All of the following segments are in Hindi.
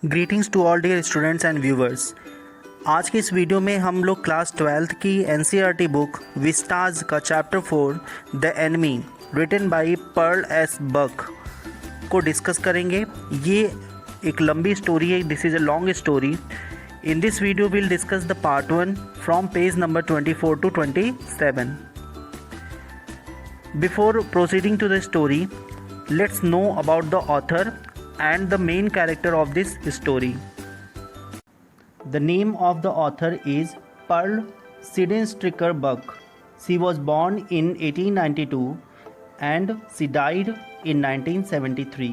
Greetings to all dear students and viewers. आज की इस वीडियो में हम लोग क्लास 12th की एनसीईआरटी बुक विस्टाज का chapter 4 the enemy written by Pearl S Buck को डिस्कस करेंगे। ये एक लंबी स्टोरी है, this is a long story. In this video will discuss the part 1 from page number 24 to 27. Before proceeding to the story, let's know about the author and the main character of this story. The name of the author is Pearl Sidenstricker Buck. She was born in 1892 and she died in 1973.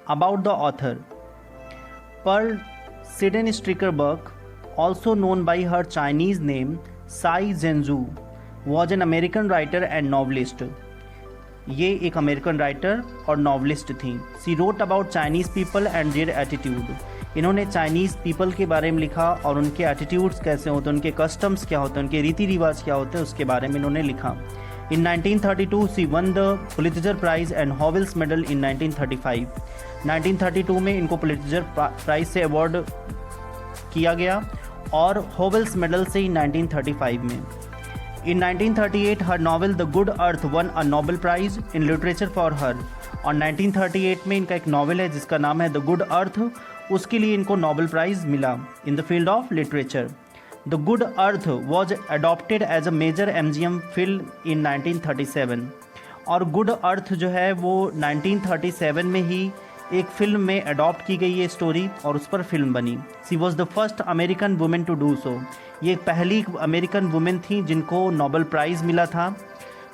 About the author, Pearl Sidenstricker Buck, also known by her Chinese name Sai Zhenzu, was an American writer and novelist. ये एक अमेरिकन राइटर और नॉवलिस्ट थी। She wrote about Chinese people and their attitude. इन्होंने चाइनीज़ पीपल के बारे में लिखा और उनके एटीट्यूड्स कैसे होते हैं, उनके कस्टम्स क्या होते हैं, उनके रीति रिवाज क्या होते हैं, उसके बारे में इन्होंने लिखा। In 1932 she won the Pulitzer prize and Howells medal in 1935। 1932 में इनको पुलित्ज़र प्राइज़ से अवार्ड किया गया और हॉवेल्स मेडल से 1935 में। In 1938, her novel The Good Earth won a Nobel Prize in Literature for her. और 1938 में इनका एक नॉवल है जिसका नाम है द गुड अर्थ, उसके लिए इनको नोबेल प्राइज़ मिला in the field of literature. The good earth was adopted as a major MGM film in 1937। और गुड अर्थ जो है वो 1937 में ही एक फिल्म में अडॉप्ट की गई ये स्टोरी और उस पर फिल्म बनी। She was the first American women to do so. ये पहली अमेरिकन वुमेन थी जिनको नोबेल प्राइज़ मिला था।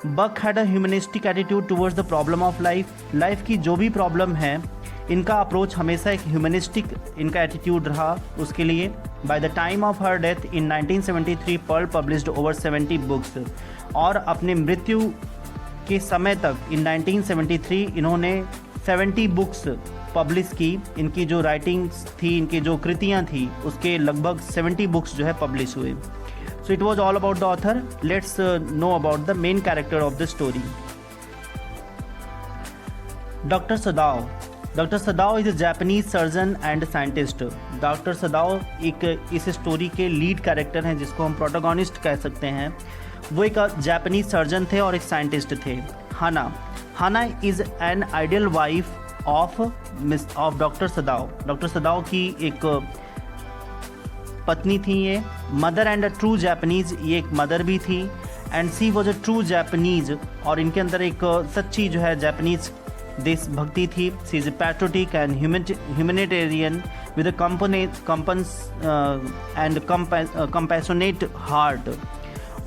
Buck had a humanistic attitude towards the problem of life. Life की जो भी प्रॉब्लम है, इनका अप्रोच हमेशा एक ह्यूमनिस्टिक इनका एटीट्यूड रहा उसके लिए। By the time of her death in 1973 Pearl published over 70 books. और अपने मृत्यु के समय तक इन 1973 इन्होंने 70 बुक्स पब्लिश की। इनकी जो राइटिंग्स थी, इनकी जो कृतियाँ थी, उसके लगभग 70 बुक्स जो है पब्लिश हुए। So it was all about the author. Let's know about the main character of the story. Doctor Sadao. Doctor Sadao is a Japanese surgeon and scientist. Doctor सदाओ एक इस स्टोरी के लीड कैरेक्टर हैं जिसको हम प्रोटोगोनिस्ट कह सकते हैं। वो एक जापानीज सर्जन थे और एक साइंटिस्ट थे। Hana is an ideal wife of doctor Sadao. Doctor Sadao की एक पत्नी थी ये। Mother and a true Japanese, ये एक मदर भी थी। And she was a true Japanese, और इनके अंदर एक सच्ची जो है जापानीज देशभक्ति थी। She is patriotic and humanitarian with and compassionate heart.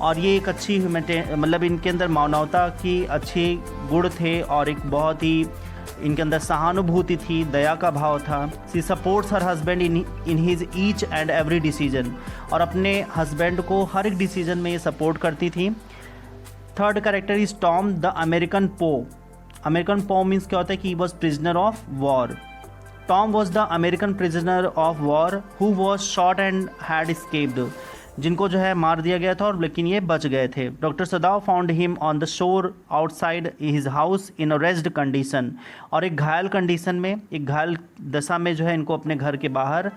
और ये एक अच्छी मतलब इनके अंदर मानवता की अच्छे गुण थे और एक बहुत ही इनके अंदर सहानुभूति थी, दया का भाव था। She supports her husband in his each and every decision. और अपने हस्बैंड को हर एक डिसीजन में ये सपोर्ट करती थी। Third character is Tom the American पो। अमेरिकन पो मीन्स क्या होता है कि he was prisoner of war. Tom was the American prisoner of war who was shot and had escaped, जिनको जो है मार दिया गया था और लेकिन ये बच गए थे। Doctor Sadao found him on the shore outside his house in a raised condition. और एक घायल कंडीशन में, एक घायल दशा में जो है इनको अपने घर के बाहर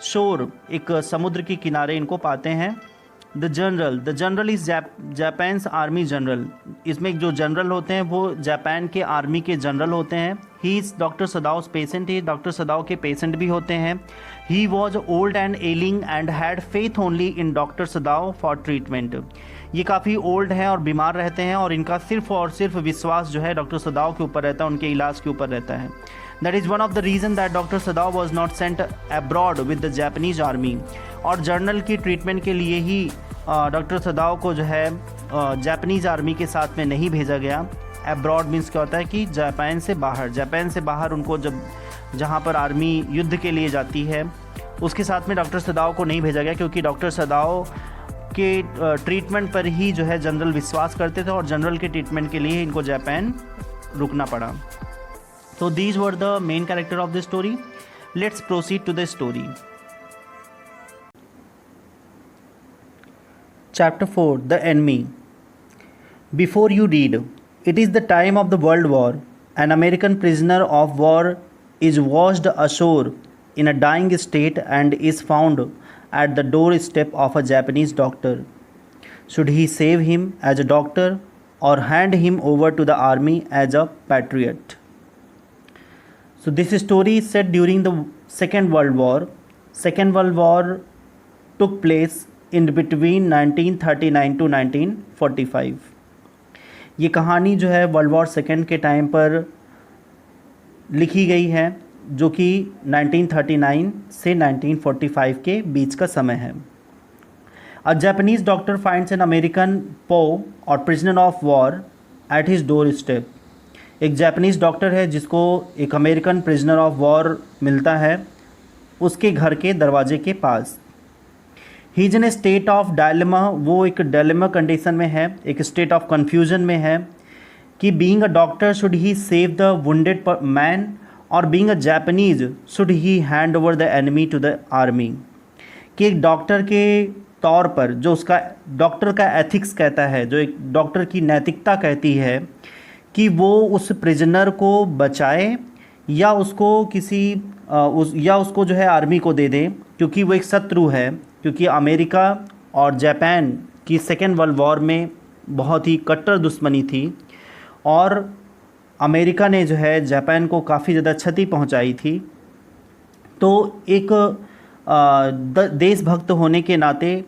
शोर, एक समुद्र के किनारे इनको पाते हैं। The general is Japan's army general. इसमें जो जनरल होते हैं वो जापान के आर्मी के जनरल होते हैं। He is doctor Sadao's patient. He doctor Sadao के पेशेंट भी होते हैं। He was old and ailing and had faith only in doctor Sadao for treatment. ये काफ़ी ओल्ड हैं और बीमार रहते हैं और इनका सिर्फ और सिर्फ विश्वास जो है डॉक्टर सदाओ के ऊपर रहता है, उनके इलाज के ऊपर रहता है। That is one of the reason that doctor Sadao was not Saint abroad with the Japanese army. और जर्नल की ट्रीटमेंट के लिए ही डॉक्टर सदाओ को जो है जापानीज आर्मी के साथ में नहीं भेजा गया। अब्रॉड मीन्स क्या होता है कि जापान से बाहर। जापान से बाहर उनको जब जहाँ पर आर्मी युद्ध के लिए जाती है उसके साथ में डॉक्टर सदाओ को नहीं भेजा गया, क्योंकि डॉक्टर सदाओ के ट्रीटमेंट पर ही जो है जनरल विश्वास करते थे और जनरल के ट्रीटमेंट के लिए इनको जापान रुकना पड़ा। तो these were the main character of the story. Let's proceed to the story. Chapter 4 The Enemy. Before you read, it is the time of the World War. An American prisoner of war is washed ashore in a dying state and is found at the doorstep of a Japanese doctor. Should he save him as a doctor or hand him over to the army as a patriot? So this story is set during the Second World War. Second World War took place in between 1939 to 1945. ये कहानी जो है वर्ल्ड वॉर सेकेंड के टाइम पर लिखी गई है, जो कि 1939 से 1945 के बीच का समय है. A Japanese doctor finds an American पो और prisoner of war at his door step. एक जापानीज डॉक्टर है जिसको एक अमेरिकन प्रिजनर ऑफ वॉर मिलता है उसके घर के दरवाजे के पास. He is in a state of dilemma. वो एक डायलेमा कंडीशन में है, एक स्टेट ऑफ कन्फ्यूजन में है कि being a doctor should he save the wounded man और being a Japanese should he hand over the enemy to the army. कि एक डॉक्टर के तौर पर जो उसका डॉक्टर का एथिक्स कहता है, जो एक डॉक्टर की नैतिकता कहती है कि वो उस प्रिजनर को बचाए या उसको या उसको जो है आर्मी को दे दे, क्योंकि वो एक शत्रु है. क्योंकि अमेरिका और जापान की सेकेंड वर्ल्ड वॉर में बहुत ही कट्टर दुश्मनी थी और अमेरिका ने जो है जापान को काफ़ी ज़्यादा क्षति पहुंचाई थी. तो एक देशभक्त होने के नाते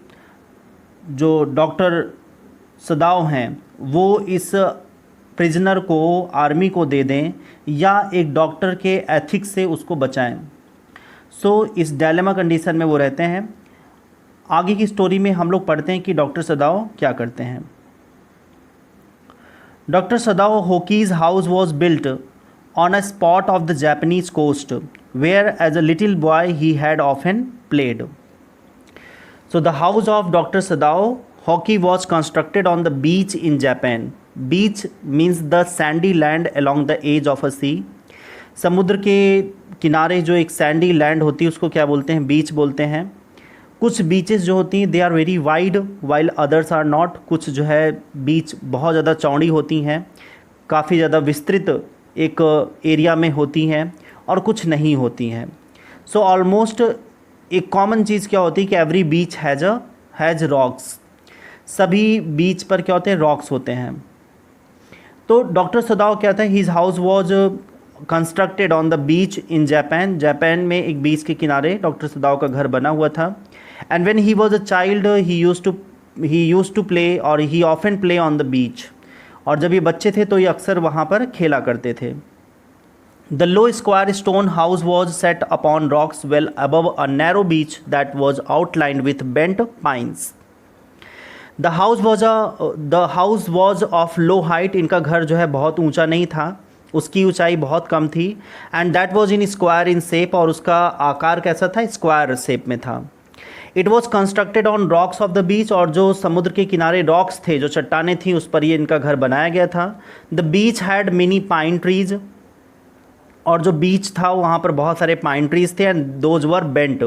जो डॉक्टर सदाओ हैं वो इस प्रिजनर को आर्मी को दे दें या एक डॉक्टर के एथिक्स से उसको बचाएं. सो इस डायलेमा कंडीशन में वो रहते हैं. आगे की स्टोरी में हम लोग पढ़ते हैं कि डॉक्टर सदाओ क्या करते हैं. Doctor Sadao Hoki's house was built on a spot of the Japanese coast where as a little boy he had often played. So the house of doctor Sadao Hoki was constructed on the beach in Japan. Beach means the sandy land along the as of a sea. समुद्र के किनारे जो एक सैंडी लैंड होती है उसको क्या बोलते हैं? बीच बोलते हैं. कुछ बीचेस जो होती हैं they are very wide while others are not. कुछ जो है बीच बहुत ज़्यादा चौड़ी होती हैं, काफ़ी ज़्यादा विस्तृत एक एरिया में होती हैं और कुछ नहीं होती हैं. सो ऑलमोस्ट एक कॉमन चीज़ क्या होती है कि एवरी बीच हैज़ रॉक्स. सभी बीच पर क्या होते हैं? रॉक्स होते हैं. तो डॉक्टर सदाओ क्या था? His house was constructed on the beach in Japan. Japan में एक बीच के किनारे डॉक्टर सदाओ का घर बना हुआ था. And when he was a child he used to play और he often play on the beach. और जब ये बच्चे थे तो ये अक्सर वहाँ पर खेला करते थे. The low square stone house was set upon rocks well above a narrow beach that was outlined with bent pines. The house was of low height. इनका घर जो है बहुत ऊंचा नहीं था, उसकी ऊंचाई बहुत कम थी. And that was in square in shape. और उसका आकार कैसा था? स्क्वायर शेप में था. It was constructed on rocks of the beach. और जो समुद्र के किनारे रॉक्स थे, जो चट्टानें थी, उस पर ये इनका घर बनाया गया था. The beach had mini pine trees. और जो बीच था वहाँ पर बहुत सारे पाइन ट्रीज थे. And those were bent.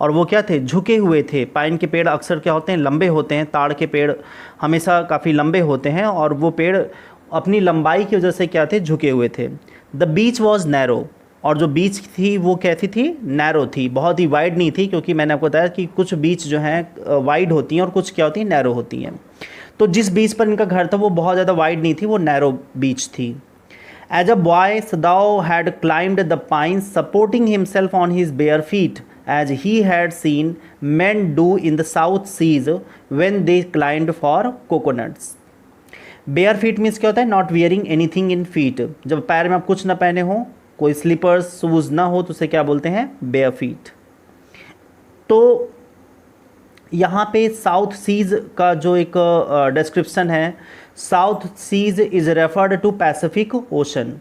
और वो क्या थे? झुके हुए थे. पाइन के पेड़ अक्सर क्या होते हैं? लंबे होते हैं. ताड़ के पेड़ हमेशा काफ़ी लंबे होते हैं और वो पेड़ अपनी लंबाई की वजह से क्या थे? झुके हुए थे. The beach was narrow. और जो बीच थी वो कैसी थी? नैरो थी. बहुत ही वाइड नहीं थी, क्योंकि मैंने आपको बताया कि कुछ बीच जो हैं वाइड होती हैं और कुछ क्या होती हैं? नैरो होती हैं. तो जिस बीच पर इनका घर था वो बहुत ज़्यादा वाइड नहीं थी, वो नैरो बीच थी. As a boy Sadao had climbed the pines supporting himself on his bare feet as he had seen men do in the South Seas when they climbed for coconuts. Bare feet means क्या होता है? Not wearing anything in feet. जब पैर में आप कुछ ना पहने हो, कोई स्लीपर्स शूज़ ना हो, तो उसे क्या बोलते हैं? Bare feet. तो यहाँ पे साउथ सीज का जो एक डिस्क्रिप्शन है, south seas is referred to Pacific Ocean.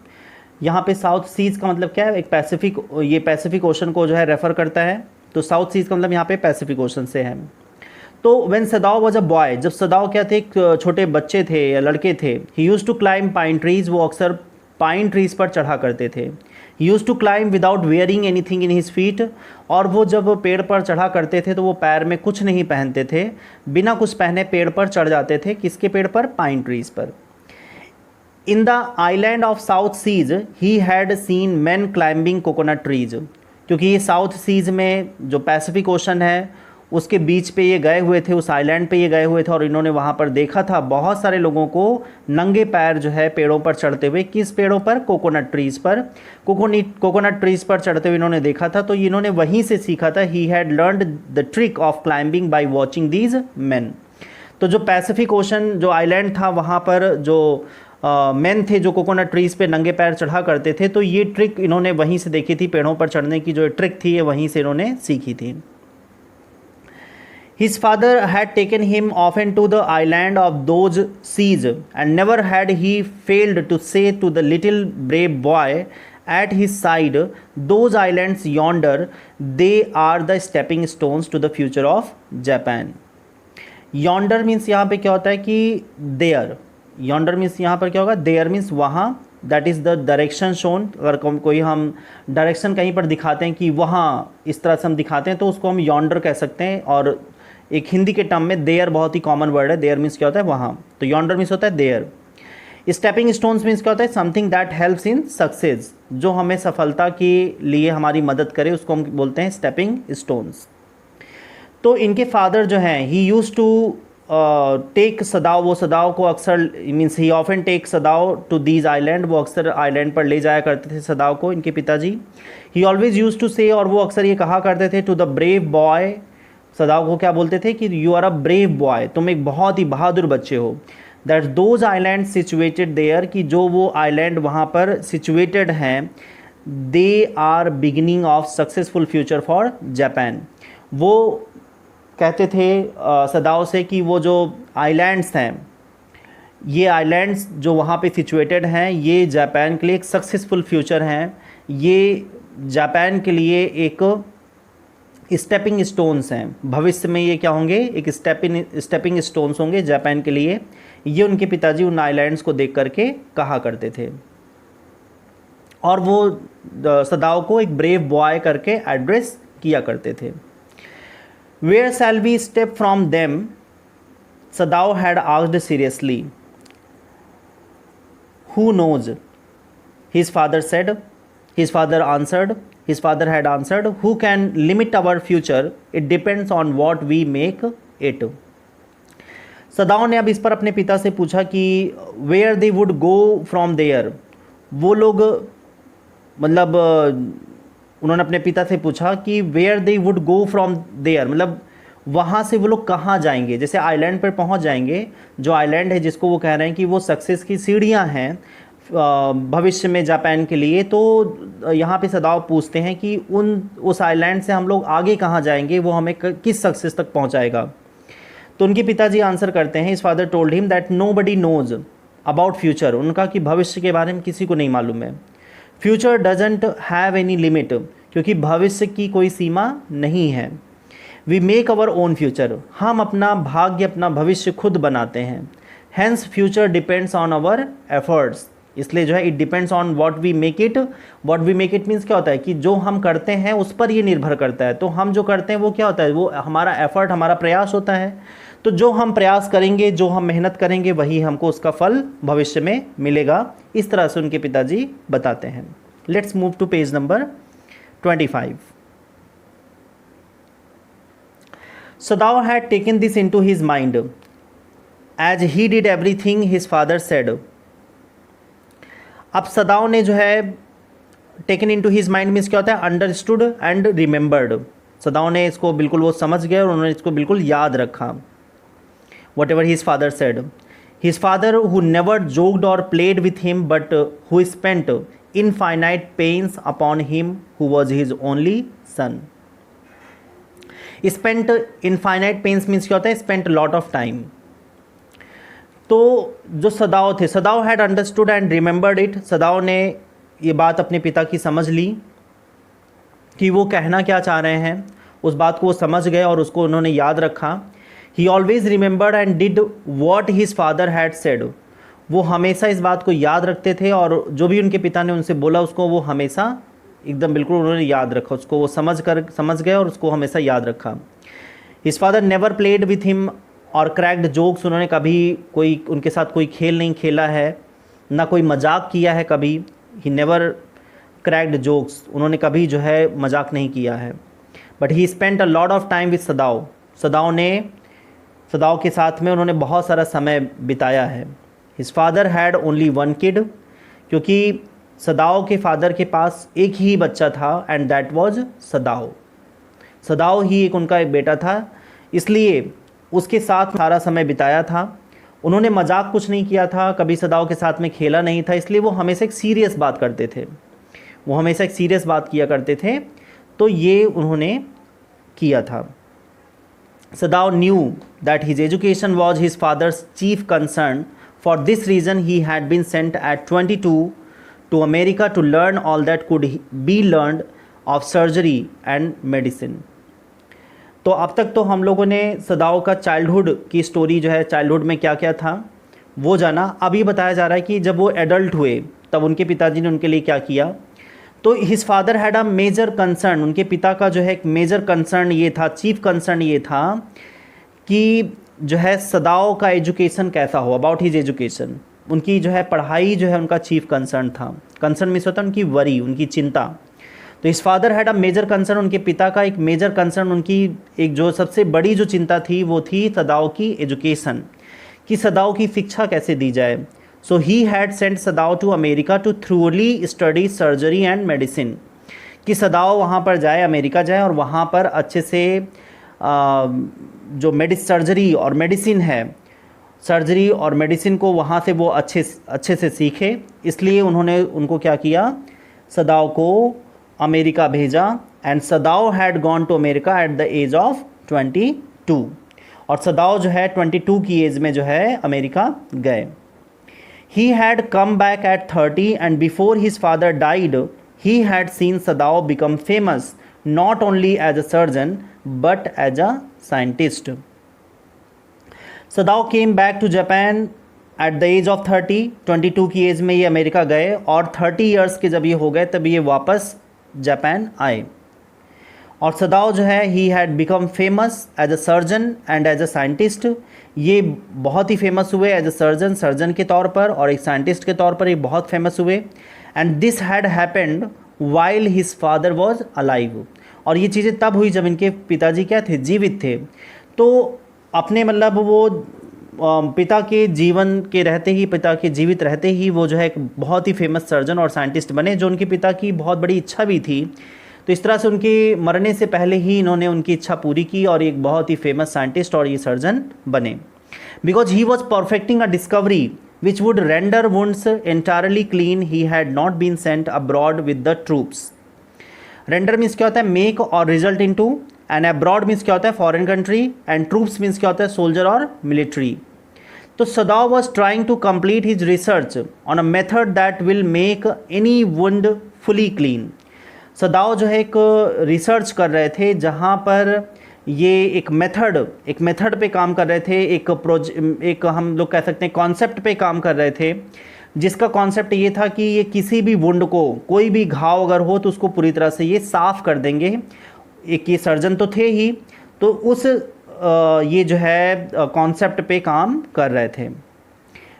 यहाँ पे साउथ सीज का मतलब क्या है? एक पैसिफिक, ये पैसिफिक ओशन को जो है रेफ़र करता है. तो साउथ सीज का मतलब यहाँ पे पैसिफिक ओशन से है. तो when Sadao was a boy, जब सदाओ क्या थे? एक छोटे बच्चे थे या लड़के थे. He used to climb pine trees. वो अक्सर पाइन ट्रीज पर चढ़ा करते थे. He used to climb without wearing anything in his feet. और वो जब पेड़ पर चढ़ा करते थे तो वो पैर में कुछ नहीं पहनते थे, बिना कुछ पहने पेड़ पर चढ़ जाते थे. किसके पेड़ पर? पाइन ट्रीज पर. In the island of south seas he had seen man climbing coconut trees, क्योंकि ये साउथ सीज में जो पैसिफिक ओशन है उसके बीच पे ये गए हुए थे, उस आइलैंड पे ये गए हुए थे और इन्होंने वहाँ पर देखा था बहुत सारे लोगों को नंगे पैर जो है पेड़ों पर चढ़ते हुए। किस पेड़ों पर? कोकोनट ट्रीज़ पर। कोकोनट ट्रीज़ पर चढ़ते हुए इन्होंने देखा था, तो इन्होंने वहीं से सीखा था। He had learned the trick of climbing by watching these man. तो जो पैसिफिक ओशन जो आइलैंड था वहाँ पर जो मैन थे जो कोकोनट ट्रीज़ पे नंगे पैर चढ़ा करते थे, तो ये ट्रिक इन्होंने वहीं से देखी थी। पेड़ों पर चढ़ने की जो ट्रिक थी ये वहीं से इन्होंने सीखी थी। His father had taken him often to the island of those seas, and never had he failed to say to the little brave boy at his side, "Those islands yonder, they are the stepping stones to the future of Japan." Yonder means यहाँ पे क्या होता है कि there. Yonder means यहाँ पर क्या होगा? There means वहाँ। That is the direction shown. अगर कोई हम डायरेक्शन कहीं पर दिखाते हैं कि वहाँ इस तरह से हम दिखाते हैं तो उसको हम यॉन्डर कह सकते हैं। और एक हिंदी के टर्म में देयर बहुत ही कॉमन वर्ड है। देयर मीन्स क्या होता है? वहाँ। तो यॉन्डर मीन्स होता है देयर। स्टेपिंग स्टोन्स मीन्स क्या होता है? Something that helps in success, जो हमें सफलता के लिए हमारी मदद करे उसको हम बोलते हैं स्टेपिंग स्टोन्स। तो इनके फादर जो हैं he use to take Sadao, वो सदाव को अक्सर means he often take Sadao to these island, वो अक्सर आइलैंड पर ले जाया करते थे सदाव को इनके पिताजी। ही ऑलवेज यूज टू से, और वो अक्सर ये कहा करते थे to the brave boy, Sadao को क्या बोलते थे कि you are a brave boy, तुम एक बहुत ही बहादुर बच्चे हो। That those island situated there, कि जो वो आइलैंड वहाँ पर सिचुएटेड हैं, they are beginning of successful future for Japan. वो कहते थे सदाव से कि वो जो आइलैंड्स हैं, ये आइलैंड्स जो वहाँ पे सिचुएटेड हैं, ये जापान के लिए एक सक्सेसफुल फ्यूचर हैं। ये जापान के लिए एक स्टेपिंग स्टोन्स हैं। भविष्य में ये क्या होंगे? एक स्टेपिंग स्टोन्स होंगे जापान के लिए। ये उनके पिताजी उन आइलैंड्स को देख करके कहा करते थे, और वो सदाव को एक ब्रेव बॉय करके एड्रेस किया करते थे। Where shall we step from them? Sadao had asked seriously. Who knows? His father said. His father answered. His father had answered, who can limit our future? It depends on what we make it. सदाओ ने अब इस पर अपने पिता से पूछा कि where they would go from there. वो लोग मतलब उन्होंने अपने पिता से पूछा कि where they would go from there, मतलब वहाँ से वो लोग कहाँ जाएंगे। जैसे आइलैंड पर पहुँच जाएंगे, जो आइलैंड है जिसको वो कह रहे हैं कि वो सक्सेस की सीढ़ियाँ हैं भविष्य में जापान के लिए, तो यहाँ पे सदाव पूछते हैं कि उस आइलैंड से हम लोग आगे कहाँ जाएंगे, वो हमें किस सक्सेस तक पहुँचाएगा। तो उनके पिताजी आंसर करते हैं, इस father told him that nobody knows about future. उनका कि भविष्य के बारे में किसी को नहीं मालूम है। Future doesn't have any limit, क्योंकि भविष्य की कोई सीमा नहीं है। We make our own future, हम अपना भाग्य अपना भविष्य खुद बनाते हैं। Hence future depends on our efforts, इसलिए जो है it depends on what we make it. What we make it means क्या होता है कि जो हम करते हैं उस पर ये निर्भर करता है। तो हम जो करते हैं वो क्या होता है, वो हमारा एफर्ट, हमारा प्रयास होता है। तो जो हम प्रयास करेंगे, जो हम मेहनत करेंगे, वही हमको उसका फल भविष्य में मिलेगा। इस तरह से उनके पिताजी बताते हैं। Let's move to page number 25। Sadao had taken this into his mind as he did everything his father said. अब सदाव ने जो है taken into his mind means क्या होता है, अंडरस्टूड एंड रिमेंबर्ड। सदाव ने इसको बिल्कुल वो समझ गए और उन्होंने इसको बिल्कुल याद रखा। whatever his father said. His father, who never joked or played with him, but who spent infinite pains upon him, who was his only son. Spent infinite pains means क्या होता है, spent a lot of time. तो जो सदाव थे, सदाव had understood and remembered it, सदाव ने ये बात अपने पिता की समझ ली कि वो कहना क्या चाह रहे हैं। उस बात को वो समझ गए और उसको उन्होंने याद रखा। ही always remembered and did what his father had said. वो हमेशा इस बात को याद रखते थे और जो भी उनके पिता ने उनसे बोला उसको वो हमेशा एकदम बिल्कुल उन्होंने याद रखा, उसको वो समझ गए और उसको हमेशा याद रखा। His father never played with him और क्रैक्ड जोक्स, उन्होंने कभी कोई उनके साथ कोई खेल नहीं खेला है। ना कोई मजाक किया है कभी, ही नेवर क्रैक्ड जोक्स, उन्होंने कभी जो है मजाक नहीं किया है। But he spent a lot of time with Sadao, Sadao के साथ में उन्होंने बहुत सारा समय बिताया है। His father had only one kid, क्योंकि सदाओ के फादर के पास एक ही बच्चा था, एंड दैट वाज सदाओ। सदाओ ही उनका एक बेटा था, इसलिए उसके साथ सारा समय बिताया था। उन्होंने मजाक कुछ नहीं किया था, कभी सदाओ के साथ में खेला नहीं था, इसलिए वो हमेशा एक सीरियस बात करते थे, वो हमेशा एक सीरियस बात किया करते थे। तो ये उन्होंने किया था। Sadao knew that his education was his father's chief concern, for this reason he had been sent at 22 to America to learn all that could be learned of surgery and medicine. तो अब तक तो हम लोगों ने सदाओ का चाइल्डहुड की स्टोरी जो है, चाइल्डहुड में क्या क्या था वो जाना। अब ये बताया जा रहा है कि जब वो एडल्ट हुए तब उनके पिताजी ने उनके लिए क्या किया। तो his father had a major concern, उनके पिता का जो है एक मेजर कंसर्न ये था, चीफ कंसर्न ये था कि जो है सदाओ का एजुकेशन कैसा हो, अबाउट हिज एजुकेशन, उनकी जो है पढ़ाई जो है उनका चीफ कंसर्न था। कंसर्न मीन्स होता है उनकी वरी, उनकी चिंता। तो his father had a major concern, उनके पिता का एक मेजर कंसर्न, उनकी एक जो सबसे बड़ी जो चिंता थी वो थी सदाओ की एजुकेशन, कि सदाओ की शिक्षा कैसे दी जाए। So he had sent Sadao to America to thoroughly study surgery and medicine, कि सदाओ वहाँ पर जाए, अमेरिका जाए और वहाँ पर अच्छे से जो सर्जरी और मेडिसिन है, सर्जरी और मेडिसिन को वहाँ से वो अच्छे से सीखे। इसलिए उन्होंने उनको क्या किया, सदाओ को अमेरिका भेजा। And Sadao had gone to America at the as of 22, और सदाओ जो है 22 की एज में जो है अमेरिका गए। He had come back at 30, and before his father died, he had seen Sadao become famous not only as a surgeon but as a scientist. Sadao came back to Japan at the age of 30, 22 की एज में ये अमेरिका गए, और 30 इयर्स के जब ये हो गए तब ये वापस जापान आए। और सदाओ जो है he had become famous as a surgeon and as a scientist, ये बहुत ही फेमस हुए एज अ सर्जन के तौर पर, और एक साइंटिस्ट के तौर पर ये बहुत फेमस हुए। And this had happened while his father was alive, और ये चीज़ें तब हुई जब इनके पिताजी क्या थे, जीवित थे। तो अपने मतलब वो पिता के जीवन के रहते ही, पिता के जीवित रहते ही वो जो है एक बहुत ही फेमस सर्जन और साइंटिस्ट बने, जो उनके पिता की बहुत बड़ी इच्छा भी थी। तो इस तरह से उनके मरने से पहले ही इन्होंने उनकी इच्छा पूरी की और एक बहुत ही फेमस साइंटिस्ट और ये सर्जन बने। Because he was perfecting a discovery which would render wounds entirely clean, he had not been sent abroad with the troops. Render means क्या होता है, मेक और result into, and abroad means क्या होता है, foreign country, and troops means क्या होता है, सोल्जर और मिलिट्री। तो Sadao was trying to complete his research on a method that will make any wound fully clean. सदाओ जो है एक रिसर्च कर रहे थे जहाँ पर ये एक मेथड पे काम कर रहे थे, एक हम लोग कह सकते हैं कॉन्सेप्ट पे काम कर रहे थे, जिसका कॉन्सेप्ट ये था कि ये किसी भी वुंड को, कोई भी घाव अगर हो तो उसको पूरी तरह से ये साफ़ कर देंगे। एक ये सर्जन तो थे ही, तो उस ये जो है कॉन्सेप्ट पे काम कर रहे थे।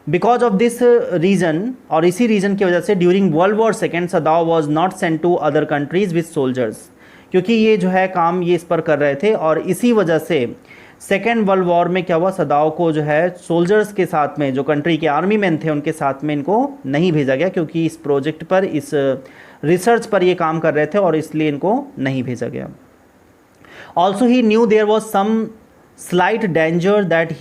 बिकॉज ऑफ दिस रीज़न, और इसी रीज़न की वजह से during world war second Sadao was not sent to other countries with soldiers, क्योंकि ये जो है काम ये इस पर कर रहे थे, और इसी वजह से सेकेंड वर्ल्ड वॉर में क्या हुआ, सदाओ को जो है सोल्जर्स के साथ में, जो कंट्री के आर्मी मैन थे उनके साथ में इनको नहीं भेजा गया, क्योंकि इस प्रोजेक्ट पर, इस रिसर्च पर ये काम कर रहे थे और इसलिए इनको नहीं भेजा गया। Also he knew there was some slight danger that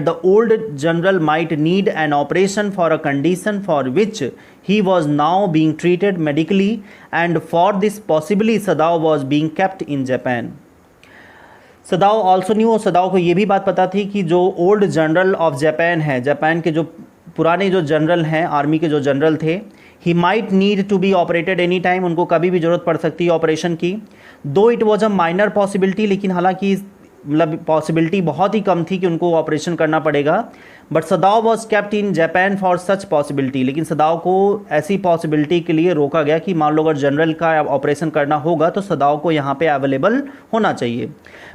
the old general might need an operation for a condition for which he was now being treated medically, and for this possibly Sadao was being kept in Japan. Sadao also knew, Sadao को ये भी बात पता थी कि जो ओल्ड जनरल ऑफ जापान है, जापान के जो पुराने जो जनरल हैं, आर्मी के जो जनरल थे, he might need to be operated any time, उनको कभी भी ज़रूरत पड़ सकती है ऑपरेशन की। दो it was a minor possibility, लेकिन हालांकि मतलब पॉसिबिलिटी बहुत ही कम थी कि उनको ऑपरेशन करना पड़ेगा। But Sadao was kept in Japan for such possibility, लेकिन सदाओ को ऐसी पॉसिबिलिटी के लिए रोका गया कि मान लो अगर जनरल का ऑपरेशन करना होगा तो सदाओ को यहाँ पे अवेलेबल होना चाहिए।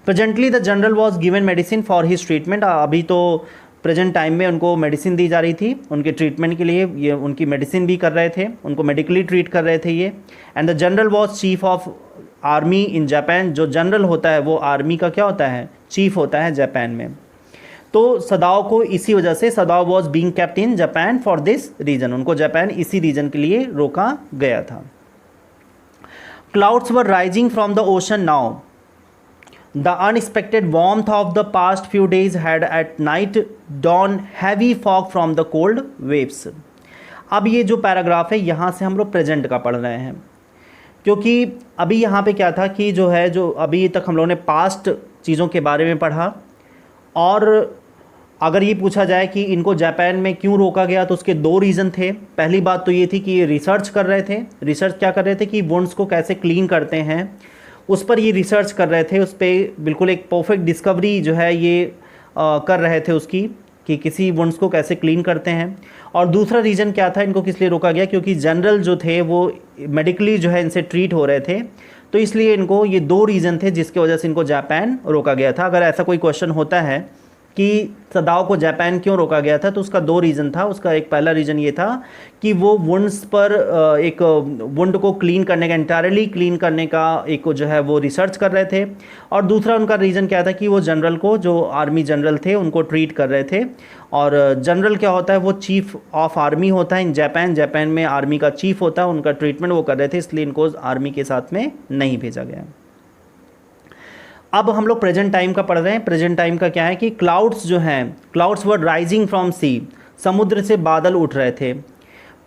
Presently the general was given medicine for his treatment, अभी तो प्रेजेंट टाइम में उनको मेडिसिन दी जा रही थी उनके ट्रीटमेंट के लिए, ये उनकी मेडिसिन भी कर रहे थे, उनको मेडिकली ट्रीट कर रहे थे ये। And the general was chief of army in Japan. जो जनरल होता है वो आर्मी का क्या होता है, चीफ होता है जापान में। तो सदाओ को इसी वजह से, Sadao was being kept in Japan for this reason, उनको जापान इसी रीजन के लिए रोका गया था। Clouds were rising from the ocean now, the unexpected warmth of the past few days had at night drawn heavy fog from the cold waves. अब ये जो पैराग्राफ है यहाँ से हम लोग प्रेजेंट का पढ़ रहे हैं, क्योंकि अभी यहाँ पे क्या था कि जो है, जो अभी तक हम लोगों ने पास्ट चीज़ों के बारे में पढ़ा, और अगर ये पूछा जाए कि इनको जापान में क्यों रोका गया तो उसके दो रीज़न थे। पहली बात तो ये थी कि ये रिसर्च कर रहे थे। रिसर्च क्या कर रहे थे कि वुंड्स को कैसे क्लीन करते हैं, उस पर ये रिसर्च कर रहे थे। उस पर बिल्कुल एक परफेक्ट डिस्कवरी जो है ये कर रहे थे उसकी, कि किसी वुंड्स को कैसे क्लीन करते हैं। और दूसरा रीज़न क्या था, इनको किस लिए रोका गया, क्योंकि जनरल जो थे वो मेडिकली जो है इनसे ट्रीट हो रहे थे, तो इसलिए इनको ये दो रीज़न थे जिसकी वजह से इनको जापान रोका गया था। अगर ऐसा कोई क्वेश्चन होता है कि सदाओ को जापान क्यों रोका गया था, तो उसका दो रीज़न था। उसका एक पहला रीज़न ये था कि वो वुंड्स पर एक वुंड को क्लीन करने का, इंटायरली क्लीन करने का एक जो है वो रिसर्च कर रहे थे। और दूसरा उनका रीज़न क्या था कि वो जनरल को, जो आर्मी जनरल थे, उनको ट्रीट कर रहे थे। और जनरल क्या होता है, वो चीफ ऑफ आर्मी होता है इन जापान। जापान में आर्मी का चीफ होता है, उनका ट्रीटमेंट वो कर रहे थे, इसलिए इनको आर्मी के साथ में नहीं भेजा गया। अब हम लोग प्रेजेंट टाइम का पढ़ रहे हैं। प्रेजेंट टाइम का क्या है कि क्लाउड्स जो हैं, क्लाउड्स वर राइजिंग फ्रॉम सी, समुद्र से बादल उठ रहे थे।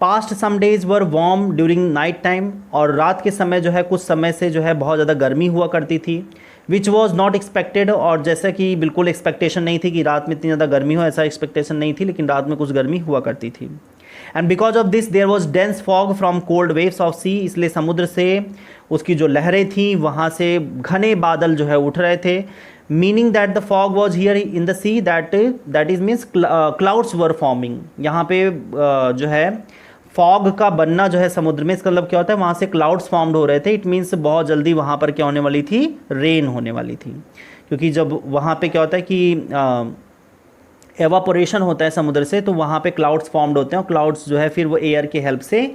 पास्ट सम डेज वर वार्म ड्यूरिंग नाइट टाइम, और रात के समय जो है कुछ समय से जो है बहुत ज़्यादा गर्मी हुआ करती थी। विच वॉज नॉट एक्सपेक्टेड, और जैसा कि बिल्कुल एक्सपेक्टेशन नहीं थी कि रात में इतनी ज़्यादा गर्मी हो, ऐसा एक्सपेक्टेशन नहीं थी, लेकिन रात में कुछ गर्मी हुआ करती थी। And because of this there was dense fog from cold waves of sea, इसलिए समुद्र से उसकी जो लहरें थी वहाँ से घने बादल जो है उठ रहे थे। Meaning that the fog was here in the sea, that is means clouds were forming. यहाँ पे जो है फॉग का बनना जो है समुद्र में, इसका मतलब क्या होता है, वहाँ से क्लाउड्स फॉर्म्ड हो रहे थे। इट मीन्स बहुत जल्दी वहाँ पर क्या होने वाली थी, रेन होने वाली थी। क्योंकि जब वहाँ पे क्या होता है कि एवापोरेशन होता है समुद्र से, तो वहाँ पे क्लाउड्स फॉर्म्ड होते हैं, और क्लाउड्स जो है फिर वो एयर के हेल्प से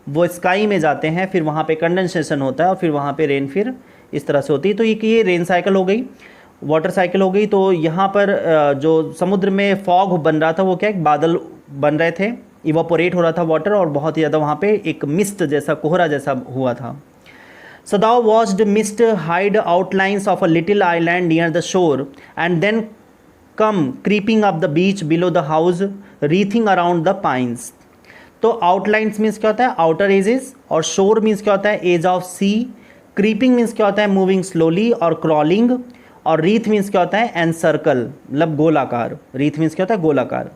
वो स्काई में जाते हैं, फिर वहाँ पे कंडेंसेशन होता है, और फिर वहाँ पे रेन फिर इस तरह से होती है। तो ये रेन साइकिल हो गई, वाटर साइकिल हो गई। तो यहाँ पर जो समुद्र में फॉग बन रहा था वो क्या, एक बादल बन रहे थे, इवापोरेट हो रहा था वाटर, और बहुत ही ज़्यादा वहाँ पे एक मिस्ट जैसा, कोहरा जैसा हुआ था। Sadao watched mist hide outlines of a little island near the shore and then come creeping up the beach below the house wreathing around the pines. तो आउटलाइंस मीन्स क्या होता है, आउटर एजेस, और शोर मीन्स क्या होता है, edge of sea. Creeping means क्या होता है, मूविंग स्लोली और क्रॉलिंग। और रीथ मीन्स क्या होता है, एन सर्कल, मतलब गोलाकार। रीथ मीन्स क्या होता है, गोलाकार।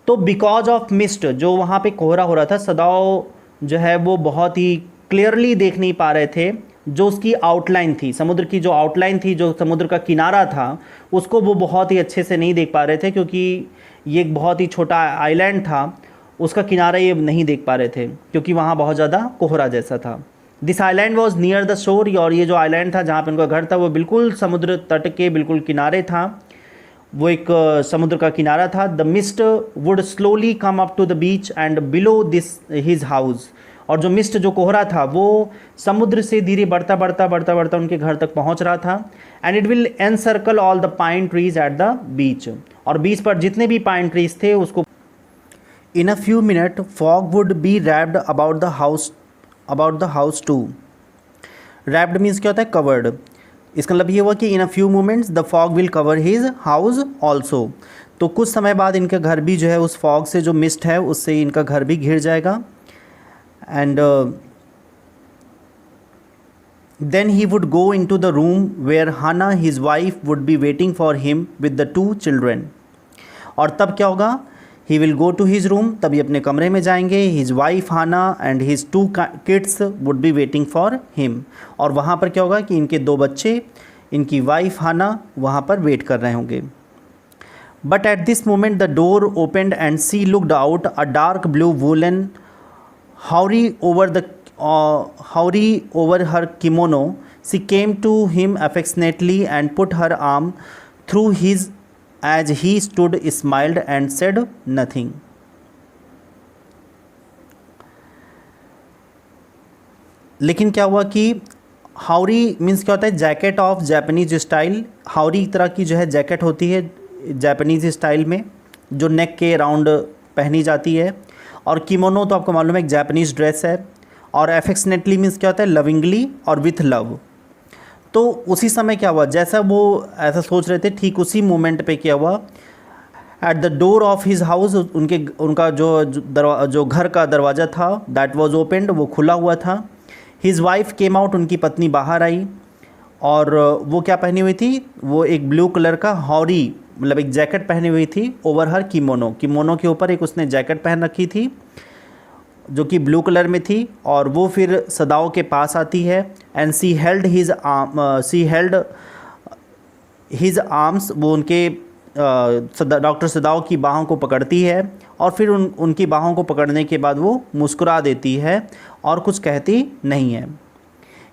तो बिकॉज ऑफ मिस्ट, जो वहाँ पे कोहरा हो रहा था, सदाओ जो है वो बहुत ही क्लियरली देख नहीं पा रहे थे जो उसकी आउटलाइन थी, समुद्र की जो आउटलाइन थी, जो समुद्र का किनारा था, उसको वो बहुत ही अच्छे से नहीं देख पा रहे थे, क्योंकि ये एक बहुत ही छोटा आइलैंड था, उसका किनारा ये नहीं देख पा रहे थे, क्योंकि वहाँ बहुत ज़्यादा कोहरा जैसा था। This island was near the शोर, और ये जो आइलैंड था जहाँ पे उनका घर था वो बिल्कुल समुद्र तट के बिल्कुल किनारे था, वो एक समुद्र का किनारा था। The mist would slowly come up to the beach and below this his house, और जो मिस्ट, जो कोहरा था, वो समुद्र से धीरे बढ़ता बढ़ता बढ़ता बढ़ता उनके घर तक पहुंच रहा था। And it will encircle all the pine trees at the beach, और बीच पर जितने भी पाइन ट्रीज थे उसको in a few minute fog would be wrapped about the house too. Wrapped means क्या होता है, कवर्ड। इसका मतलब ये हुआ कि in a few moments the fog will cover his house also. तो कुछ समय बाद इनका घर भी जो है उस फॉग से, जो मिस्ट है उससे इनका घर भी घिर जाएगा। And then he would go into the room where Hana, his wife, would be waiting for him with the 2 children. और तब क्या होगा, he will go to his room, तभी अपने कमरे में जाएंगे, his wife Hana and his 2 kids would be waiting for him. और वहाँ पर क्या होगा कि इनके 2 बच्चे, इनकी वाइफ हाना वहाँ पर वेट कर रहे होंगे। But at this moment the door opened and she looked out, a dark blue woolen Howry over her kimono. She came to him affectionately and put her arm through his as he stood smiled and said nothing. लेकिन क्या हुआ कि हाउरी मीन्स क्या होता है, jacket of Japanese style. Haori एक तरह की जो है जैकेट होती है जापानीज स्टाइल में, जो नेक के राउंड पहनी जाती है। और किमोनो तो आपको मालूम है एक जापानीज ड्रेस है। और एफेक्शनेटली मीन्स क्या होता है, लविंगली और विथ लव। तो उसी समय क्या हुआ, जैसा वो ऐसा सोच रहे थे ठीक उसी मोमेंट पे क्या हुआ, at the door of his house, उनका जो घर का दरवाज़ा था, दैट वॉज ओपेंड, वो खुला हुआ था। हिज वाइफ केम आउट, उनकी पत्नी बाहर आई। और वो क्या पहनी हुई थी, वो एक ब्लू कलर का हॉरी मतलब एक जैकेट पहनी हुई थी ओवर हर किमोनो। किमोनो के ऊपर एक उसने जैकेट पहन रखी थी जो कि ब्लू कलर में थी। और वो फिर सदाओ के पास आती है and she held his arms, वो उनके डॉक्टर सदाओ की बाहों को पकड़ती है। और फिर उनकी बाहों को पकड़ने के बाद वो मुस्कुरा देती है और कुछ कहती नहीं है।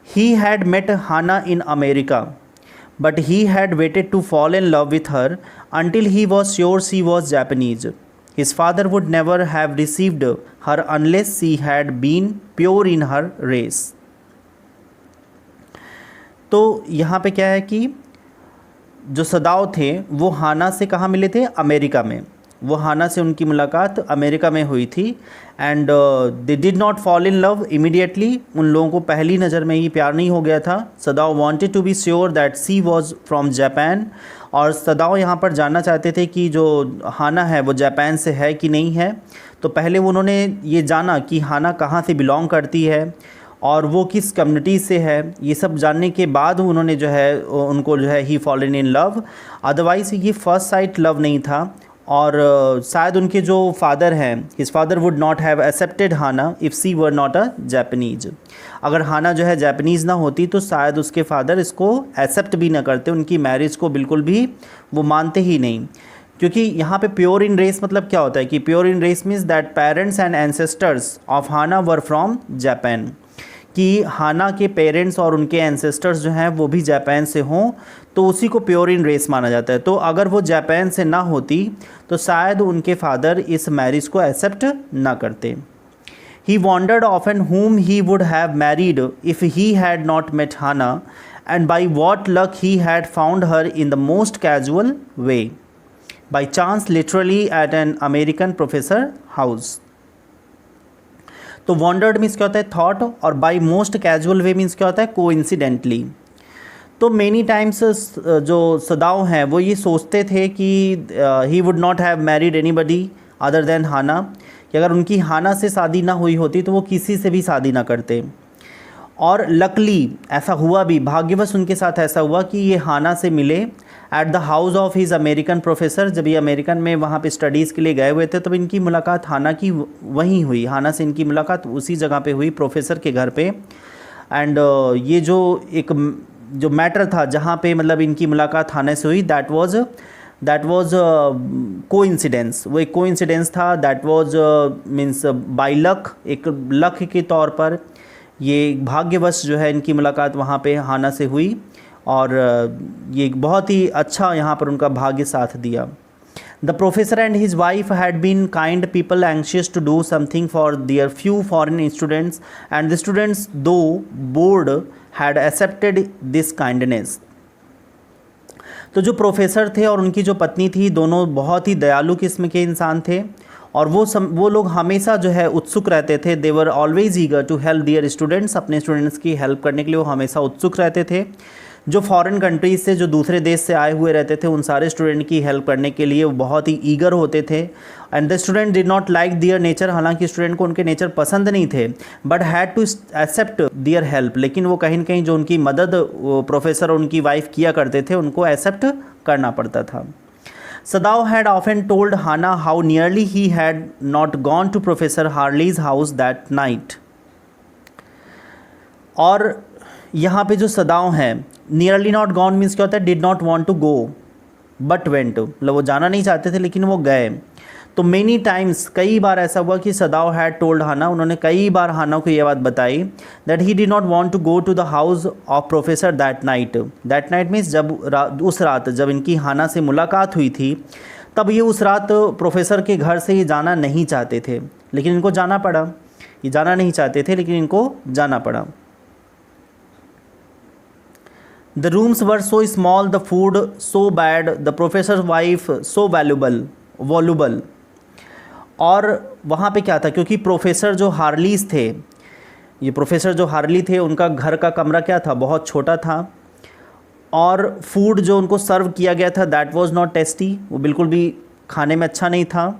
He had met Hana in America, but he had waited to fall in love with her until he was sure she was Japanese. His father would never have received her unless she had been pure in her race. तो यहाँ पे क्या है कि जो सदाओ थे वो हाना से कहाँ मिले थे, अमेरिका में। वो हाना से उनकी मुलाकात अमेरिका में हुई थी। And they did not fall in love immediately, उन लोगों को पहली नज़र में ही प्यार नहीं हो गया था। Sadao wanted to be sure that she was from Japan, और सदाओ यहाँ पर जानना चाहते थे कि जो हाना है वो जापान से है कि नहीं है। तो पहले उन्होंने ये जाना कि हाना कहाँ से बिलोंग करती है और वो किस कम्युनिटी से है। ये सब जानने के बाद उन्होंने जो है उनको जो है he fallen in love. Otherwise ये फर्स्ट साइट लव नहीं था। और शायद उनके जो फादर हैं, his father would not have accepted Hana if she were not a Japanese. अगर हाना जो है जापानीज़ ना होती तो शायद उसके फादर इसको एक्सेप्ट भी ना करते, उनकी मैरिज को बिल्कुल भी वो मानते ही नहीं। क्योंकि यहाँ पे प्योर इन रेस मतलब क्या होता है कि pure in race means that parents and ancestors of Hana were from Japan, कि हाना के पेरेंट्स और उनके एंसेस्टर्स जो हैं वो भी जापान से हों तो उसी को प्योर इन रेस माना जाता है। तो अगर वो जापान से ना होती तो शायद उनके फादर इस मैरिज को एक्सेप्ट ना करते। He wondered often whom he would have married if he had not met Hana, and by what luck he had found her in the most casual way, by chance literally at an American professor house. तो वॉन्डर्ड मीन्स क्या होता है, थॉट, और by most casual way means क्या होता है, कोइंसिडेंटली। तो मेनी टाइम्स जो सदाओ हैं वो ये सोचते थे कि he would not have married anybody other than Hana, कि अगर उनकी हाना से शादी ना हुई होती तो वो किसी से भी शादी ना करते। और लकली ऐसा हुआ भी, भाग्यवश उनके साथ ऐसा हुआ कि ये हाना से मिले at the house of his American professor. जब ये अमेरिकन में वहाँ पे स्टडीज़ के लिए गए हुए थे तब इनकी मुलाकात हाना की वहीं हुई, हाना से इनकी मुलाकात उसी जगह पे हुई, प्रोफेसर के घर पे। एंड ये जो मैटर था जहाँ पे मतलब इनकी मुलाकात हाना से हुई, दैट वाज कोइंसिडेंस, वो एक कोइंसिडेंस था। That was means by luck, एक लक के तौर पर ये भाग्यवश जो है इनकी मुलाकात वहाँ पे हाना से हुई। और ये बहुत ही अच्छा यहाँ पर उनका भाग्य साथ दिया। The professor and his wife had been kind people anxious to do something for their few foreign students, and the students though bored had accepted this kindness. तो जो प्रोफेसर थे और उनकी जो पत्नी थी, दोनों बहुत ही दयालु किस्म के इंसान थे। और वो लोग हमेशा जो है उत्सुक रहते थे। They were always eager to help their students, अपने स्टूडेंट्स की हेल्प करने के लिए वो हमेशा उत्सुक रहते थे। जो फॉरेन कंट्रीज से, जो दूसरे देश से आए हुए रहते थे, उन सारे स्टूडेंट की हेल्प करने के लिए वो बहुत ही ईगर होते थे। And the student did not like their nature, हालांकि स्टूडेंट को उनके नेचर पसंद नहीं थे, but had to accept their help. लेकिन वो कहीं न कहीं जो उनकी मदद प्रोफेसर और उनकी वाइफ किया करते थे उनको एक्सेप्ट करना पड़ता था। Sadao had often told Hana how nearly he had not gone to Professor Harley's house that night. और यहाँ पे जो सदाओ हैं, नियरली नॉट गॉन मीन्स क्या होता है, did not want to go but went, मतलब वो जाना नहीं चाहते थे लेकिन वो गए। तो मेनी टाइम्स, कई बार ऐसा हुआ कि सदाव हैड टोल्ड हाना, उन्होंने कई बार हाना को ये बात बताई that he did not want to go to the house of professor that night. That night means जब उस रात जब इनकी हाना से मुलाकात हुई थी, तब ये उस रात प्रोफेसर के घर से ये जाना नहीं चाहते थे, लेकिन इनको जाना पड़ा। ये जाना नहीं चाहते थे लेकिन इनको जाना पड़ा। The rooms were so small, the food so bad, the professor wife so voluble. और वहाँ पे क्या था, क्योंकि प्रोफेसर जो हार्लीज थे, ये प्रोफेसर जो हार्ली थे, उनका घर का कमरा क्या था, बहुत छोटा था। और फूड जो उनको सर्व किया गया था दैट वाज नॉट टेस्टी, वो बिल्कुल भी खाने में अच्छा नहीं था।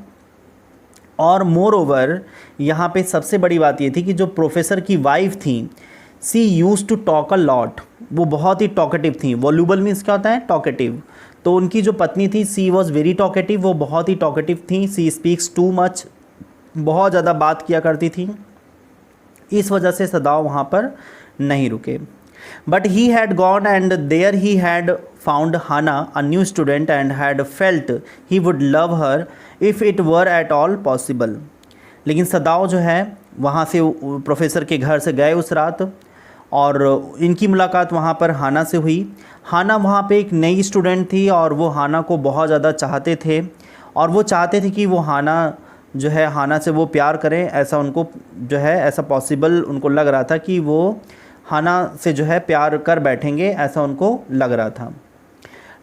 और मोर ओवर यहाँ पे सबसे बड़ी बात ये थी कि जो प्रोफेसर की वाइफ थी, she use to talk a lot, वो बहुत ही टॉकेटिव थी। वॉल्यूबल मीन्स क्या होता है, टॉकेटिव। तो उनकी जो पत्नी थी, सी वॉज वेरी टॉकेटिव, वो बहुत ही टॉकेटिव थी। सी स्पीक्स टू मच, बहुत ज़्यादा बात किया करती थी। इस वजह से सदाव वहाँ पर नहीं रुके। But he had gone and there he had found Hana a new student and had felt he would love her if it were at all possible. लेकिन सदाव जो है वहाँ से प्रोफेसर के घर से गए उस रात, और इनकी मुलाकात वहाँ पर हाना से हुई। हाना वहाँ पे एक नई स्टूडेंट थी और वो हाना को बहुत ज़्यादा चाहते थे, और वो चाहते थे कि वो हाना जो है, हाना से वो प्यार करें। ऐसा उनको जो है, ऐसा पॉसिबल उनको लग रहा था कि वो हाना से जो है प्यार कर बैठेंगे, ऐसा उनको लग रहा था।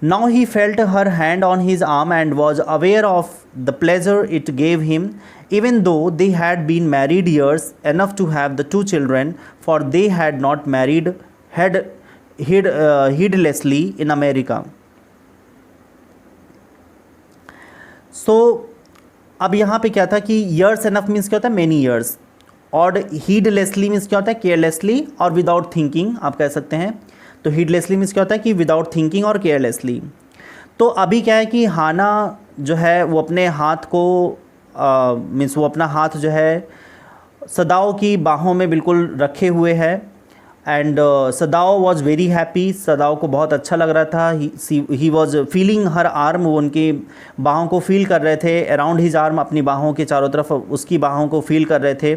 Now he felt her hand on his arm and was aware of the pleasure it gave him, even though they had been married years enough to have the two children, for they had not married heedlessly in America. So अब यहाँ पे क्या था कि years enough means क्या होता है, many years, और heedlessly means क्या होता है, carelessly और without thinking आप कह सकते हैं। तो हीडलेसली मीन्स क्या होता है कि विदाउट थिंकिंग और केयरलेसली। तो अभी क्या है कि हाना जो है वो अपने हाथ को मीन्स वो अपना हाथ जो है सदाव की बाहों में बिल्कुल रखे हुए है। एंड सदाव वॉज वेरी हैप्पी, सदाव को बहुत अच्छा लग रहा था। He was feeling her arm, वो उनकी बाहों को फील कर रहे थे। अराउंड हिज आर्म, अपनी बाहों के चारों तरफ उसकी बाहों को फील कर रहे थे।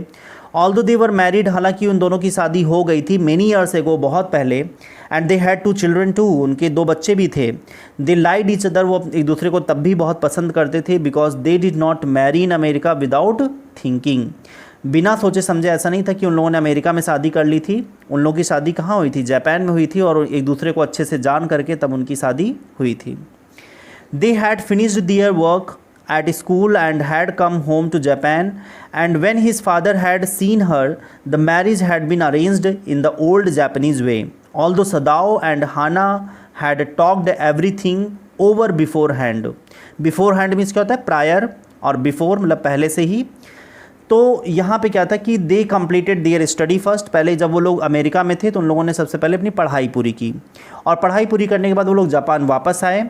ऑल्दो दे वर मैरिड, हालांकि उन दोनों की शादी हो गई थी मेनी ईयर्स एगो, बहुत पहले। And they had two children too, उनके दो बच्चे भी थे। दे लाइड ईच अदर, वो एक दूसरे को तब भी बहुत पसंद करते थे। Because they did not marry in America without thinking, बिना सोचे समझे। ऐसा नहीं था कि उन लोगों ने अमेरिका में शादी कर ली थी। उन लोगों की शादी कहाँ हुई थी, जापान में हुई थी, और एक दूसरे को अच्छे से जान करके तब उनकी शादी हुई थी। They had finished their work at school and had come home to Japan, and when his father had seen her, the marriage had been arranged in the old Japanese way, although Sadao and Hana had talked everything over beforehand. Beforehand means क्या होता है, प्रायर, और बिफोर मतलब पहले से ही। तो यहाँ पे क्या था कि दे कंप्लीटेड देयर स्टडी फर्स्ट, पहले जब वो लोग अमेरिका में थे तो उन लोगों ने सबसे पहले अपनी पढ़ाई पूरी की, और पढ़ाई पूरी करने के बाद वो लोग जापान वापस आए।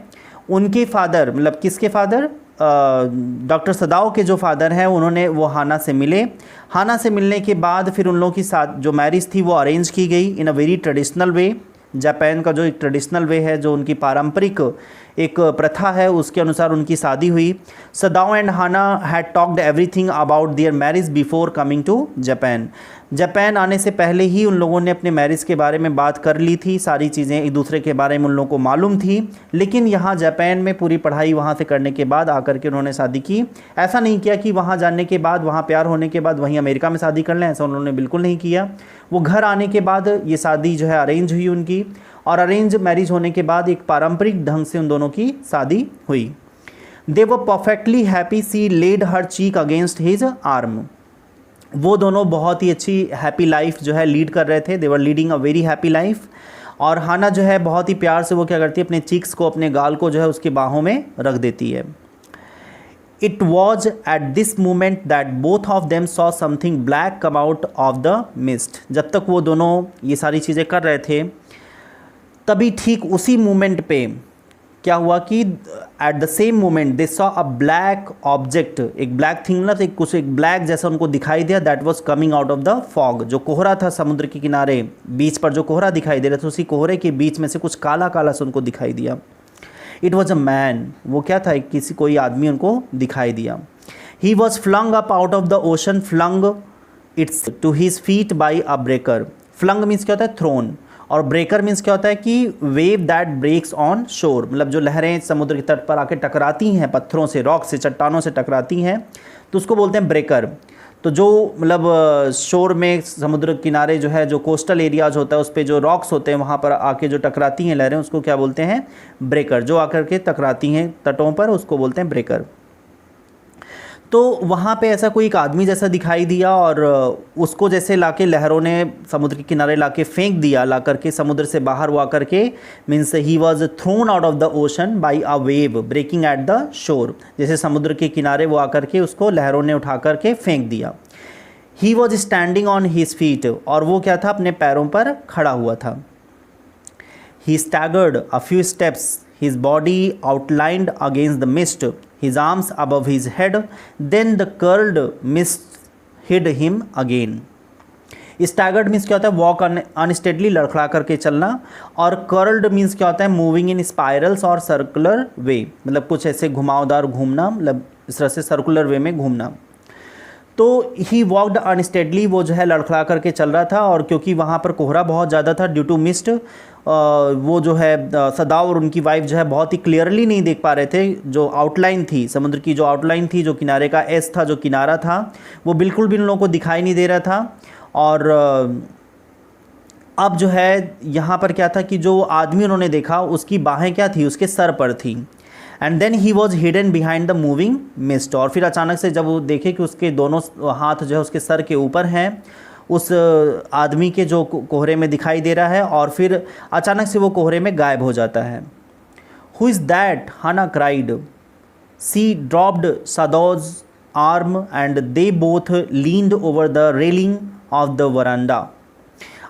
उनके फादर मतलब किसके फादर, डॉक्टर सदाव के जो फादर हैं, उन्होंने वो हाना से मिले। हाना से मिलने के बाद फिर उन लोगों की साथ जो मैरिज थी वो अरेंज की गई in a very traditional way. Japan का जो एक ट्रेडिशनल वे है, जो उनकी पारंपरिक एक प्रथा है, उसके अनुसार उनकी शादी हुई। Sadao and Hana had talked everything about their marriage before coming to Japan. Japan आने से पहले ही उन लोगों ने अपने मैरिज के बारे में बात कर ली थी, सारी चीज़ें एक दूसरे के बारे में उन लोगों को मालूम थी। लेकिन यहाँ जापान में पूरी पढ़ाई वहाँ से करने के बाद आकर के उन्होंने शादी की। ऐसा नहीं किया कि वहाँ जाने के बाद, वहाँ प्यार होने के बाद वहीं अमेरिका में शादी कर लें, ऐसा उन्होंने बिल्कुल नहीं किया। वो घर आने के बाद ये शादी जो है अरेंज हुई उनकी, और अरेंज मैरिज होने के बाद एक पारंपरिक ढंग से उन दोनों की शादी हुई। दे वर परफेक्टली हैप्पी, सी लेड हर चीक अगेंस्ट हिज आर्म। वो दोनों बहुत ही अच्छी हैप्पी लाइफ जो है लीड कर रहे थे। They were leading a very happy life. और हाना जो है बहुत ही प्यार से वो क्या करती है, अपने चीक्स को, अपने गाल को जो है उसकी बाहों में रख देती है। It was at this moment that both of them saw something black come out of the mist. जब तक वो दोनों ये सारी चीज़ें कर रहे थे, तभी ठीक उसी मोमेंट पे क्या हुआ कि at the same moment they saw a black object, एक ब्लैक थिंग ना, कुछ एक ब्लैक जैसा उनको दिखाई दिया। That was coming out of the fog, जो कोहरा था समुद्र के किनारे, बीच पर जो कोहरा दिखाई दे रहा था, उसी कोहरे के बीच में से कुछ काला काला से उनको दिखाई दिया। इट वॉज अ मैन, वो क्या था, किसी कोई आदमी उनको दिखाई दिया। He was flung up out of the ocean, flung its to his feet by a breaker. Flung means क्या होता है? थ्रोन। और ब्रेकर मीन्स क्या होता है? कि वेव दैट ब्रेक्स ऑन शोर, मतलब जो लहरें समुद्र के तट पर आके टकराती हैं पत्थरों से, रॉक से, चट्टानों से टकराती हैं, तो उसको बोलते हैं ब्रेकर। तो जो मतलब शोर में समुद्र किनारे जो है, जो कोस्टल एरियाज होता है उस पर जो रॉक्स होते हैं वहाँ पर आके जो टकराती हैं लहरें, उसको क्या बोलते हैं? ब्रेकर। जो आकर के टकराती हैं तटों पर उसको बोलते हैं ब्रेकर। तो वहाँ पे ऐसा कोई एक आदमी जैसा दिखाई दिया और उसको जैसे लाके लहरों ने समुद्र के किनारे लाके फेंक दिया, ला करके समुद्र से बाहर हुआ करके, means he was thrown out of the ocean by a wave breaking at the shore. जैसे समुद्र के किनारे वो आकर के उसको लहरों ने उठा करके फेंक दिया। He was standing on his feet, और वो क्या था? अपने पैरों पर खड़ा हुआ था। He staggered a few steps, his body outlined against the mist, his arms above his head, then the curled mist hid him again. Staggered means क्या होता है? वॉक अनस्टेडली, लड़खड़ा करके चलना। और कर्ल्ड मीन्स क्या होता है? मूविंग इन स्पाइरल्स और सर्कुलर वे, मतलब कुछ ऐसे घुमावदार घूमना, मतलब इस तरह से सर्कुलर वे में घूमना। तो ही वॉकड अनस्टेडली, वो जो है लड़खड़ा करके चल रहा था। और क्योंकि वहाँ पर कोहरा बहुत ज़्यादा था ड्यू टू मिस्ट, वो जो है सदाव और उनकी वाइफ जो है बहुत ही क्लियरली नहीं देख पा रहे थे। जो आउटलाइन थी समुद्र की, जो आउटलाइन थी, जो किनारे का एस था, जो किनारा था, वो बिल्कुल भी उन लोगों को दिखाई नहीं दे रहा था। और अब जो है यहाँ पर क्या था कि जो आदमी उन्होंने देखा उसकी बाहें क्या थी? उसके सर पर थी। And then he was hidden behind the moving mist, और फिर अचानक से जब वो देखे कि उसके दोनों हाथ जो है उसके सर के ऊपर हैं, उस आदमी के जो कोहरे में दिखाई दे रहा है, और फिर अचानक से वो कोहरे में गायब हो जाता है। Who is that? Hana cried. She dropped Sadao's arm and they both leaned over the railing of the veranda.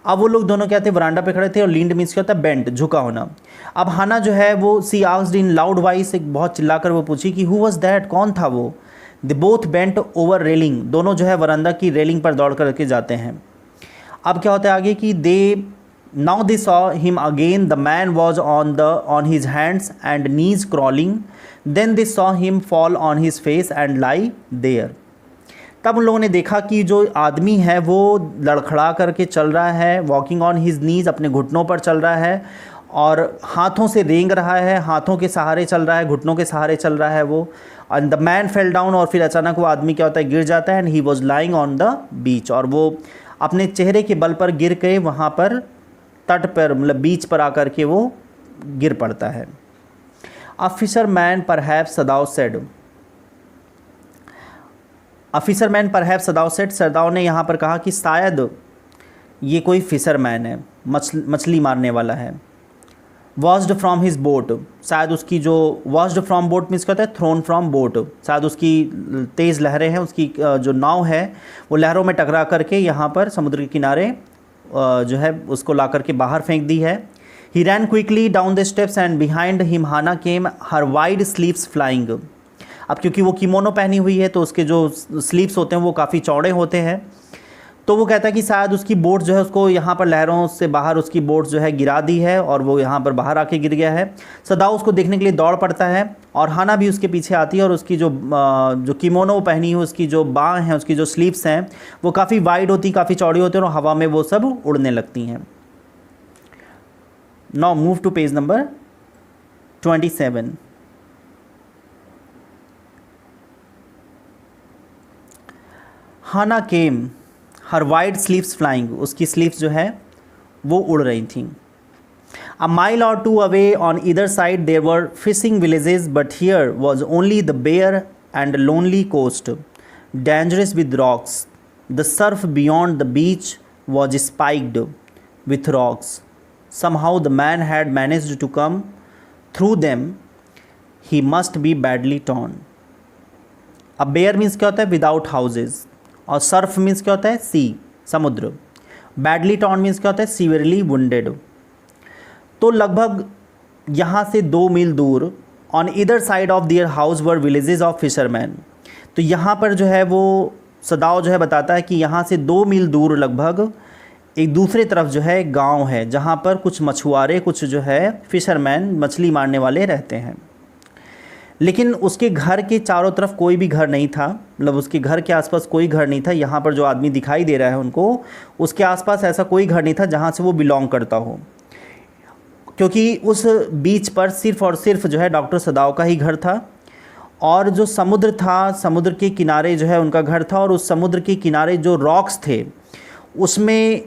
अब वो लोग दोनों क्या थे? वरांडा पे खड़े थे। और लीन्ड मीन्स क्या होता है? बेंट, झुका होना। अब हाना जो है वो सी आस्क्ड इन लाउड वॉइस, एक बहुत चिल्लाकर वो पूछी कि हु वाज दैट? कौन था वो? They both bent over railing, दोनों जो है वरांडा की रेलिंग पर दौड़ करके जाते हैं। अब क्या होता है आगे कि they now they saw him again, the man was on his hands and knees crawling, then they saw him fall on his face and lie there. तब उन लोगों ने देखा कि जो आदमी है वो लड़खड़ा करके चल रहा है, वॉकिंग ऑन हिज नीज, अपने घुटनों पर चल रहा है, और हाथों से रेंग रहा है, हाथों के सहारे चल रहा है, घुटनों के सहारे चल रहा है वो। And the man fell down, और फिर अचानक वो आदमी क्या होता है? गिर जाता है। And he was lying on the beach, और वो अपने चेहरे के बल पर गिर के वहाँ पर तट पर, मतलब बीच पर आकर के वो गिर पड़ता है। A fisher man perhaps Sadao said, a fisherman perhaps Sadao said, Sadao ने यहाँ पर कहा कि शायद ये कोई फिशरमैन है, मछली मारने वाला है। वॉस्ड फ्रॉम हिज बोट, शायद उसकी जो वॉस्ड फ्रॉम बोट मीन्स क्या होता है? थ्रोन फ्रॉम बोट, शायद उसकी तेज़ लहरें हैं, उसकी जो नाव है वो लहरों में टकरा करके यहाँ पर समुद्र के किनारे जो है उसको ला करके बाहर फेंक दी है। He ran quickly down the steps and behind him Hana came her wide sleeves flying. अब क्योंकि वो किमोनो पहनी हुई है तो उसके जो स्लीव्स होते हैं वो काफ़ी चौड़े होते हैं। तो वो कहता है कि शायद उसकी बोट जो है उसको यहाँ पर लहरों से बाहर उसकी बोट जो है गिरा दी है और वो यहाँ पर बाहर आके गिर गया है। सदाव उसको देखने के लिए दौड़ पड़ता है और हाना भी उसके पीछे आती है और उसकी जो किमोनो पहनी हुई उसकी जो बाँह हैं, उसकी जो स्लीव्स हैं वो काफ़ी वाइड होती, काफ़ी चौड़ी होती हैं और हवा में वो सब उड़ने लगती हैं। Now move to page number 27। Hana came her wide sleeves flying, उसकी स्लीव्स जो है वो उड़ रही थी। A mile or two away on either side there were fishing villages but here was only the bare and lonely coast dangerous with rocks. The surf beyond the beach was spiked with rocks. Somehow the man had managed to come through them. He must be badly torn. अब बेयर मीन्स क्या होता है? Without houses. और सर्फ मीन्स क्या होता है? सी, समुद्र। बैडली टॉर्न मीन्स क्या होता है? Severely wounded. तो लगभग यहाँ से 2 मील दूर on either side of their house were villages of fisherman. तो यहाँ पर जो है वो सदाव जो है बताता है कि यहाँ से 2 मील दूर लगभग एक दूसरे तरफ जो है एक गाँव है जहाँ पर कुछ मछुआरे, कुछ जो है फिशरमैन, मछली मारने वाले रहते हैं। लेकिन उसके घर के चारों तरफ कोई भी घर नहीं था, मतलब उसके घर के आसपास कोई घर नहीं था। यहाँ पर जो आदमी दिखाई दे रहा है उनको, उसके आसपास ऐसा कोई घर नहीं था जहाँ से वो बिलोंग करता हो, क्योंकि उस बीच पर सिर्फ़ और सिर्फ जो है डॉक्टर सदाव का ही घर था। और जो समुद्र था, समुद्र के किनारे जो है उनका घर था, और उस समुद्र के किनारे जो रॉक्स थे उसमें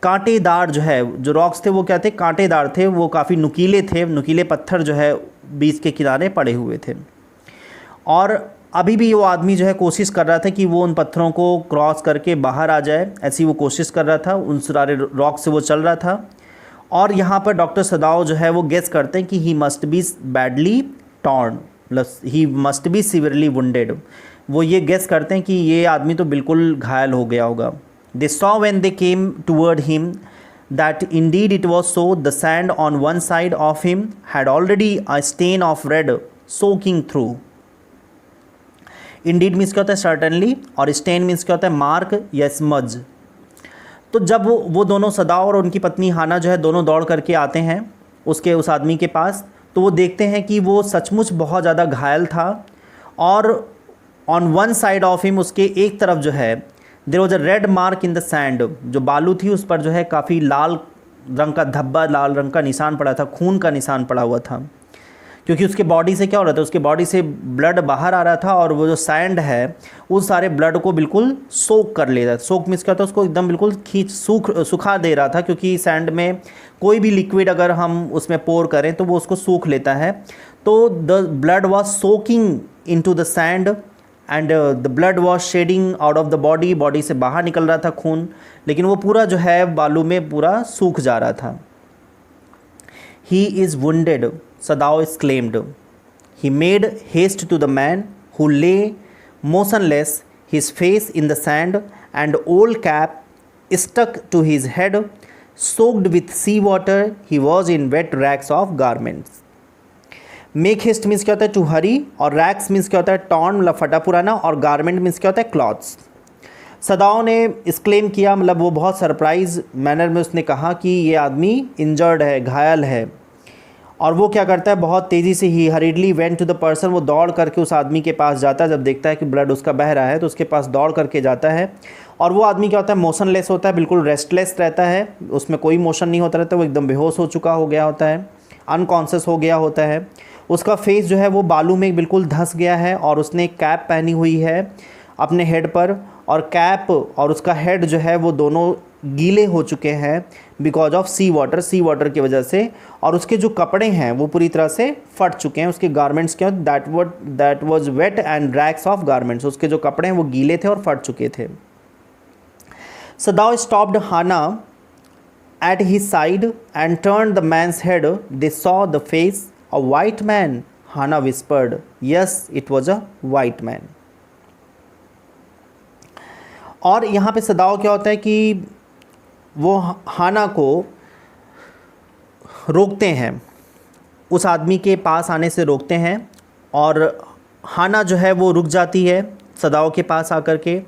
कांटेदार जो है, जो रॉक्स थे वो क्या थे, कांटेदार थे, वो काफ़ी नुकीले थे, नुकीले पत्थर जो है बीच के किनारे पड़े हुए थे। और अभी भी वो आदमी जो है कोशिश कर रहा था कि वो उन पत्थरों को क्रॉस करके बाहर आ जाए, ऐसी वो कोशिश कर रहा था, उन सारे रॉक से वो चल रहा था। और यहाँ पर डॉक्टर सदाव जो है वो गेस करते हैं कि he must be badly torn, plus he must be severely wounded. वो ये गेस करते हैं कि ये आदमी तो बिल्कुल घायल हो गया होगा। They saw when they came toward him that indeed it was so, the sand on one side of him had already a stain of red soaking through. Indeed means क्या होता है सर्टनली, और स्टेन मीन्स क्या होता है मार्क या स्मज। तो जब वो दोनों सदाव और उनकी पत्नी हाना जो है दोनों दौड़ करके आते हैं उस आदमी के पास, तो वो देखते हैं कि वो सचमुच बहुत ज़्यादा घायल था। और on one side of him, उसके एक तरफ जो है, there was a red mark in the sand, जो बालू थी उस पर जो है काफ़ी लाल रंग का धब्बा, लाल रंग का निशान पड़ा था, खून का निशान पड़ा हुआ था। क्योंकि उसके बॉडी से क्या हो रहा था, उसके बॉडी से ब्लड बाहर आ रहा था, और वो जो सैंड है उस सारे ब्लड को बिल्कुल सोक कर ले रहा था। सोक मीन्स क्या होता है, उसको एकदम बिल्कुल सुखा दे रहा था, क्योंकि सैंड में कोई भी लिक्विड अगर हम उसमें पोर करें तो वो उसको सूख लेता है। तो the blood was soaking in to the sand and the blood was shedding out of the body, body से बाहर निकल रहा था खून, लेकिन वो पूरा जो है बालू में पूरा सूख जा रहा था। He is wounded, Sadao exclaimed. He made haste to the man who lay motionless, his face in the sand, and old cap stuck to his head, soaked with sea water. He was in wet rags of garments. Make haste means क्या होता है to hurry, और rags means क्या होता है torn मतलब फटा पुराना, और garment means क्या होता है cloths. सदाओ ने एक्सक्लेम किया, मतलब वो बहुत सरप्राइज मैनर में उसने कहा कि ये आदमी इंजर्ड है, घायल है। और वो क्या करता है, बहुत तेज़ी से he hurriedly went to the person, वो दौड़ करके उस आदमी के पास जाता है। जब देखता है कि ब्लड उसका बह रहा है तो उसके पास दौड़ करके जाता है। और वो आदमी क्या होता है, मोशनलेस होता है, बिल्कुल रेस्टलेस रहता है, उसमें कोई मोशन नहीं होता रहता, वो एकदम बेहोश हो चुका हो गया होता है, अनकॉन्शियस हो गया होता है। उसका फेस जो है वो बालू में बिल्कुल धंस गया है, और उसने एक कैप पहनी हुई है अपने हेड पर, और कैप और उसका हेड जो है वो दोनों गीले हो चुके हैं बिकॉज ऑफ सी वाटर की वजह से। और उसके जो कपड़े हैं वो पूरी तरह से फट चुके हैं, उसके गारमेंट्स क्या that was wet and racks of garments, उसके जो कपड़े हैं वो गीले थे और फट चुके थे। Sadao stopped Hana at his side and turn the man's head, they saw the face a white man, Hana whispered, yes it was a white man. और यहाँ पे सदाव क्या होता है कि वो हाना को रोकते हैं, उस आदमी के पास आने से रोकते हैं, और हाना जो है वो रुक जाती है सदाव के पास आकर के।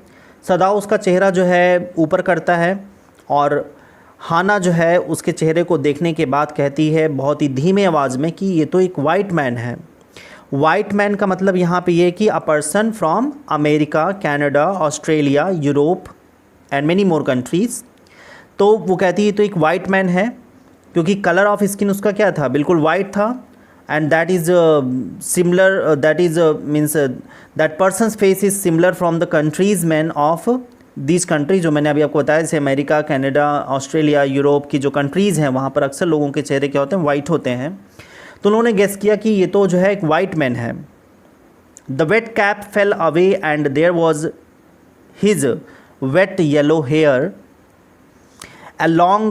सदाव उसका चेहरा जो है ऊपर करता है, और हाना जो है उसके चेहरे को देखने के बाद कहती है बहुत ही धीमे आवाज़ में कि ये तो एक वाइट मैन है। वाइट मैन का मतलब यहाँ पे ये कि a person from America, Canada, Australia, Europe and many more countries. तो वो कहती है तो एक वाइट मैन है, क्योंकि कलर ऑफ स्किन उसका क्या था, बिल्कुल वाइट था। And that is similar, that is means that persons face is similar from the countries man of this country, जो मैंने अभी आपको बताया, जैसे अमेरिका, कनाडा, ऑस्ट्रेलिया, यूरोप की जो कंट्रीज़ हैं वहाँ पर अक्सर लोगों के चेहरे क्या होते हैं, वाइट होते हैं। तो उन्होंने गेस किया कि ये तो जो है एक वाइट मैन है। The wet cap fell away and there was his wet yellow hair, a long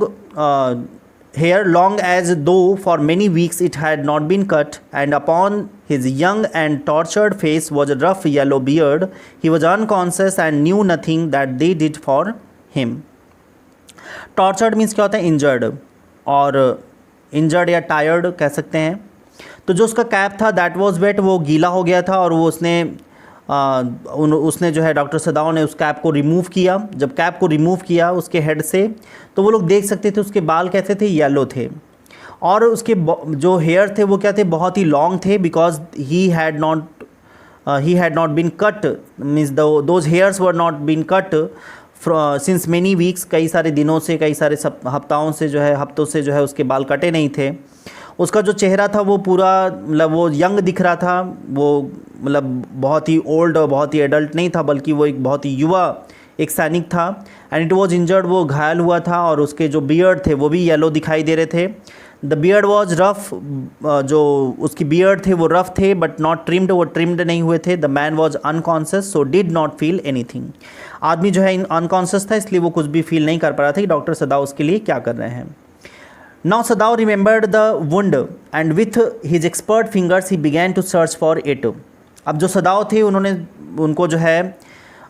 hair long as though for many weeks it had not been cut, and upon his young and tortured face was a rough yellow beard. He was unconscious and knew nothing that they did for him. Tortured means क्या होता है, इंजर्ड, और इंजर्ड या टायर्ड कह सकते हैं। तो जो उसका कैप था दैट वाज वेट, वो गीला हो गया था, और वो उसने जो है डॉक्टर सदाव ने उस कैप को रिमूव किया। जब कैप को रिमूव किया उसके हेड से, तो वो लोग देख सकते थे उसके बाल कैसे थे, येलो थे। और उसके जो हेयर थे वो क्या थे, बहुत ही लॉन्ग थे, because he had not been cut, means those hairs were not been cut since many weeks, कई सारे दिनों से, कई सारे हफ्तों से जो है उसके बाल कटे नहीं थे। उसका जो चेहरा था वो पूरा मतलब वो यंग दिख रहा था, वो मतलब बहुत ही ओल्ड और बहुत ही एडल्ट नहीं था, बल्कि वो एक बहुत ही युवा एक सैनिक था। एंड इट वॉज इंजर्ड, वो घायल हुआ था, और उसके जो बियर्ड थे वो भी येलो दिखाई दे रहे थे। द बियर्ड वॉज रफ, जो उसकी बियर्ड थे वो रफ थे, बट नॉट ट्रिम्ड, वो ट्रिम्ड नहीं हुए थे। The man was unconscious so did not feel anything. आदमी जो है अनकॉन्शियस था, इसलिए वो कुछ भी फील नहीं कर पा रहा था कि डॉक्टर सदाव उसके लिए क्या कर रहे हैं। Now Sadao remembered the wound and with his expert fingers he began to search for it. अब जो सदाव थे उनको जो है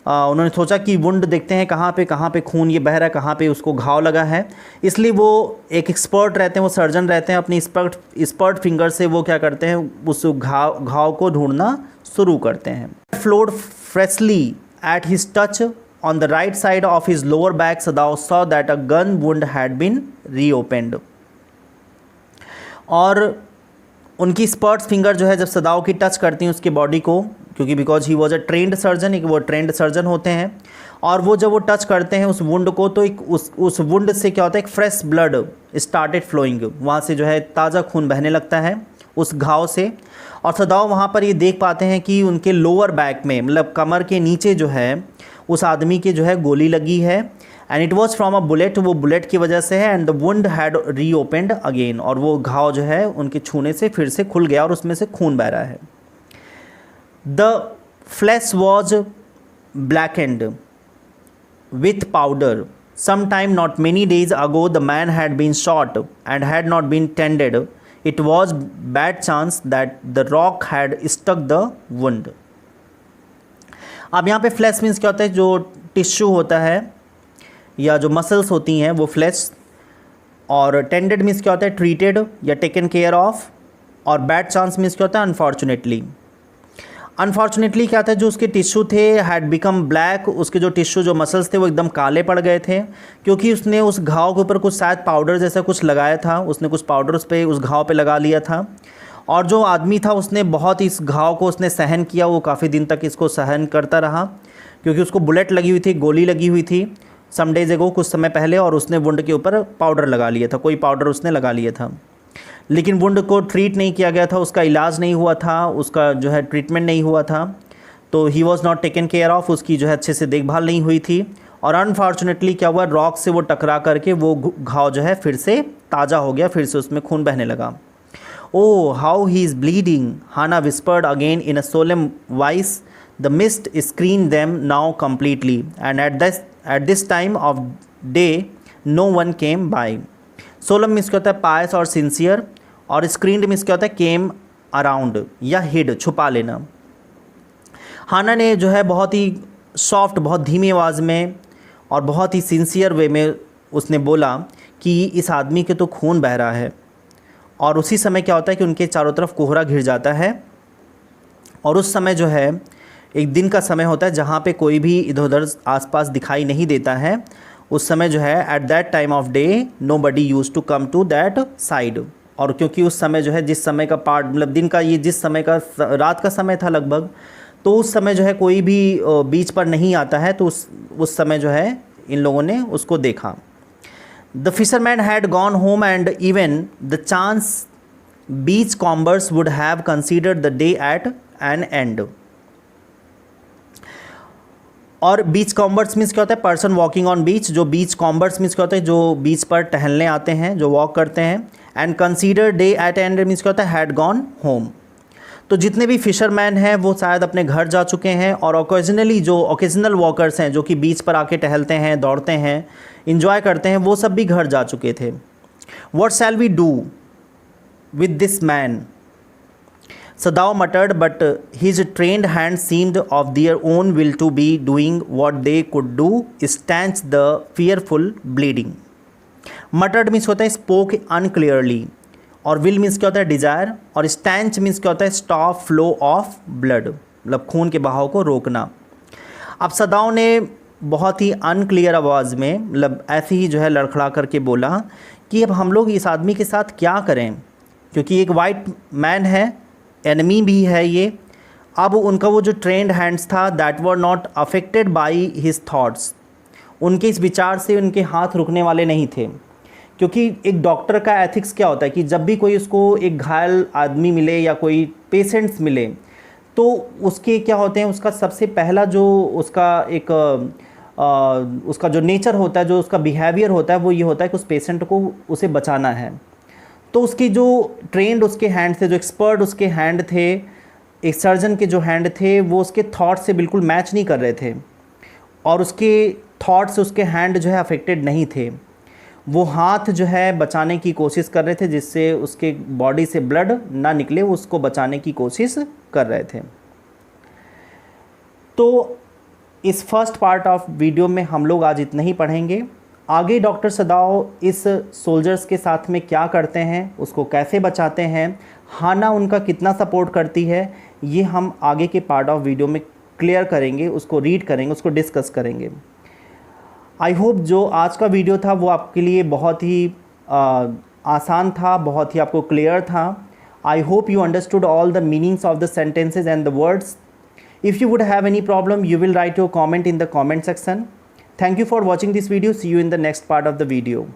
उन्होंने सोचा कि वुंड देखते हैं कहाँ पे खून ये बह रहा है, कहाँ पे उसको घाव लगा है। इसलिए वो एक एक्सपर्ट रहते हैं, वो सर्जन रहते हैं, अपनी एक्सपर्ट फिंगर से वो क्या करते हैं, उस घाव को ढूंढना शुरू करते हैं। Flowed freshly at his touch on the right side of his lower back. Sadao saw that a gun wound had been reopened. और उनकी स्पर्ट्स फिंगर जो है जब सदाव की टच करती हैं उसकी बॉडी को, क्योंकि because he was a trend surgeon, एक वो ट्रेंड सर्जन होते हैं, और वो जब वो टच करते हैं उस वुंड को, तो एक उस वुंड से क्या होता है, एक फ्रेश ब्लड स्टार्टेड फ्लोइंग, वहाँ से जो है ताज़ा खून बहने लगता है उस घाव से। और सदाव वहाँ पर ये देख पाते हैं कि उनके लोअर बैक में, मतलब कमर के नीचे जो है उस आदमी के जो है गोली लगी है। And it was from a bullet, वो बुलेट की वजह से है। And the wound had reopen again, और वो घाव जो है उनके छूने से फिर से खुल गया और उसमें से खून बह रहा है। The flash was blackened with powder. Some time not many days ago the man had been shot and had not been tended. It was bad chance that the rock had stuck the wound. अब यहाँ पे फ्लैश मीन्स क्या होता है, जो टिश्यू होता है या जो मसल्स होती हैं वो फ्लैश, और टेंडेड मीन्स क्या होता है, ट्रीटेड या टेकन केयर ऑफ, और बैड चांस मीन्स क्या होता है, अनफॉर्चुनेटली। अनफॉर्चुनेटली क्या था, जो उसके टिश्यू थे हैड बिकम ब्लैक, उसके जो टिश्यू जो मसल्स थे वो एकदम काले पड़ गए थे, क्योंकि उसने उस घाव के ऊपर कुछ शायद पाउडर जैसा कुछ लगाया था, उसने कुछ पाउडर उस घाव पे लगा लिया था। और जो आदमी था उसने बहुत इस घाव को उसने सहन किया, वो काफ़ी दिन तक इसको सहन करता रहा, क्योंकि उसको बुलेट लगी हुई थी, गोली लगी हुई थी सम डेज एगो, कुछ समय पहले, और उसने वुंड के ऊपर पाउडर लगा लिया था, कोई पाउडर उसने लगा लिया था। लेकिन वुंड को ट्रीट नहीं किया गया था, उसका इलाज नहीं हुआ था, उसका जो है ट्रीटमेंट नहीं हुआ था, तो he was not taken care of, उसकी जो है अच्छे से देखभाल नहीं हुई थी। और अनफॉर्चुनेटली क्या हुआ, रॉक से वो टकरा करके वो घाव जो है फिर से ताज़ा हो गया, फिर से उसमें खून बहने लगा। Oh how he is bleeding, Hana whispered again in a solemn voice. The mist screen them now completely and at this time of day no one came by. Solemn means क्या होता है, पायस और सिंसियर, और स्क्रीनड मीन्स क्या होता है, केम अराउंड या हिड, छुपा लेना। हाना ने जो है बहुत ही सॉफ्ट, बहुत धीमी आवाज़ में और बहुत ही सिंसियर वे में उसने बोला कि इस आदमी के तो खून बह रहा है। और उसी समय क्या होता है कि उनके चारों तरफ कोहरा घिर जाता है, और उस समय जो है एक दिन का समय होता है जहाँ पे कोई भी इधर उधर आसपास दिखाई नहीं देता है। उस समय जो है at that time of day nobody use to come to that side. और क्योंकि उस समय जो है जिस समय का पार्ट, मतलब दिन का ये जिस समय का रात का समय था लगभग, तो उस समय जो है कोई भी बीच पर नहीं आता है, तो उस समय जो है इन लोगों ने उसको देखा। The fisherman had gone home and even the chance beach combers would have considered the day at an end. और बीच कॉम्बर्स मीन्स क्या होता है, पर्सन वॉकिंग ऑन बीच। जो बीच कॉम्बर्स मीन्स क्या होता है, जो बीच पर टहलने आते हैं, जो वॉक करते हैं। And consider day at and means क्या होता है, हैड गॉन होम। तो जितने भी फिशरमैन हैं वो शायद अपने घर जा चुके हैं, और ओकेजनली जो ओकेजनल वॉकर्स हैं जो कि बीच पर आके टहलते हैं, दौड़ते हैं, इंजॉय करते हैं, वो सब भी घर जा चुके थे। What shall we do with this man, Sadao muttered, but his trained hands seemed of their own will to be doing what they could do, stanch the fearful bleeding. Muttered means होता है spoke unclearly, और will means क्या होता है desire, और stanch means क्या होता है stop flow of blood, मतलब खून के बहाव को रोकना। अब सदाओ ने बहुत ही अनक्लियर आवाज़ में, मतलब ऐसे ही जो है लड़खड़ा करके बोला कि अब हम लोग इस आदमी के साथ क्या करें, क्योंकि एक वाइट मैन है, एनिमी भी है ये। अब उनका वो जो ट्रेंड हैंड्स था that were not affected by his thoughts, उनके इस विचार से उनके हाथ रुकने वाले नहीं थे। क्योंकि एक डॉक्टर का एथिक्स क्या होता है कि जब भी कोई उसको एक घायल आदमी मिले या कोई पेशेंट्स मिले तो उसके क्या होते हैं, उसका सबसे पहला जो उसका एक उसका जो नेचर होता है, जो उसका बिहेवियर होता है वो ये होता है कि उस पेशेंट को उसे बचाना है। तो उसकी जो ट्रेंड उसके हैंड थे, जो एक्सपर्ट उसके हैंड थे, एक सर्जन के जो हैंड थे, वो उसके थॉट से बिल्कुल मैच नहीं कर रहे थे और उसके थॉट से उसके हैंड जो है अफेक्टेड नहीं थे। वो हाथ जो है बचाने की कोशिश कर रहे थे जिससे उसके बॉडी से ब्लड ना निकले, उसको बचाने की कोशिश कर रहे थे। तो इस फर्स्ट पार्ट ऑफ वीडियो में हम लोग आज इतना ही पढ़ेंगे। आगे डॉक्टर सदाव इस सोल्जर्स के साथ में क्या करते हैं, उसको कैसे बचाते हैं, हाना उनका कितना सपोर्ट करती है, ये हम आगे के पार्ट ऑफ वीडियो में क्लियर करेंगे, उसको रीड करेंगे, उसको डिस्कस करेंगे। आई होप जो आज का वीडियो था वो आपके लिए बहुत ही आसान था, बहुत ही आपको क्लियर था। I hope you understood all the meanings of the sentences and the words. If you would have any problem, you will write your comment in the comment section. Thank you for watching this video. See you in the next part of the video.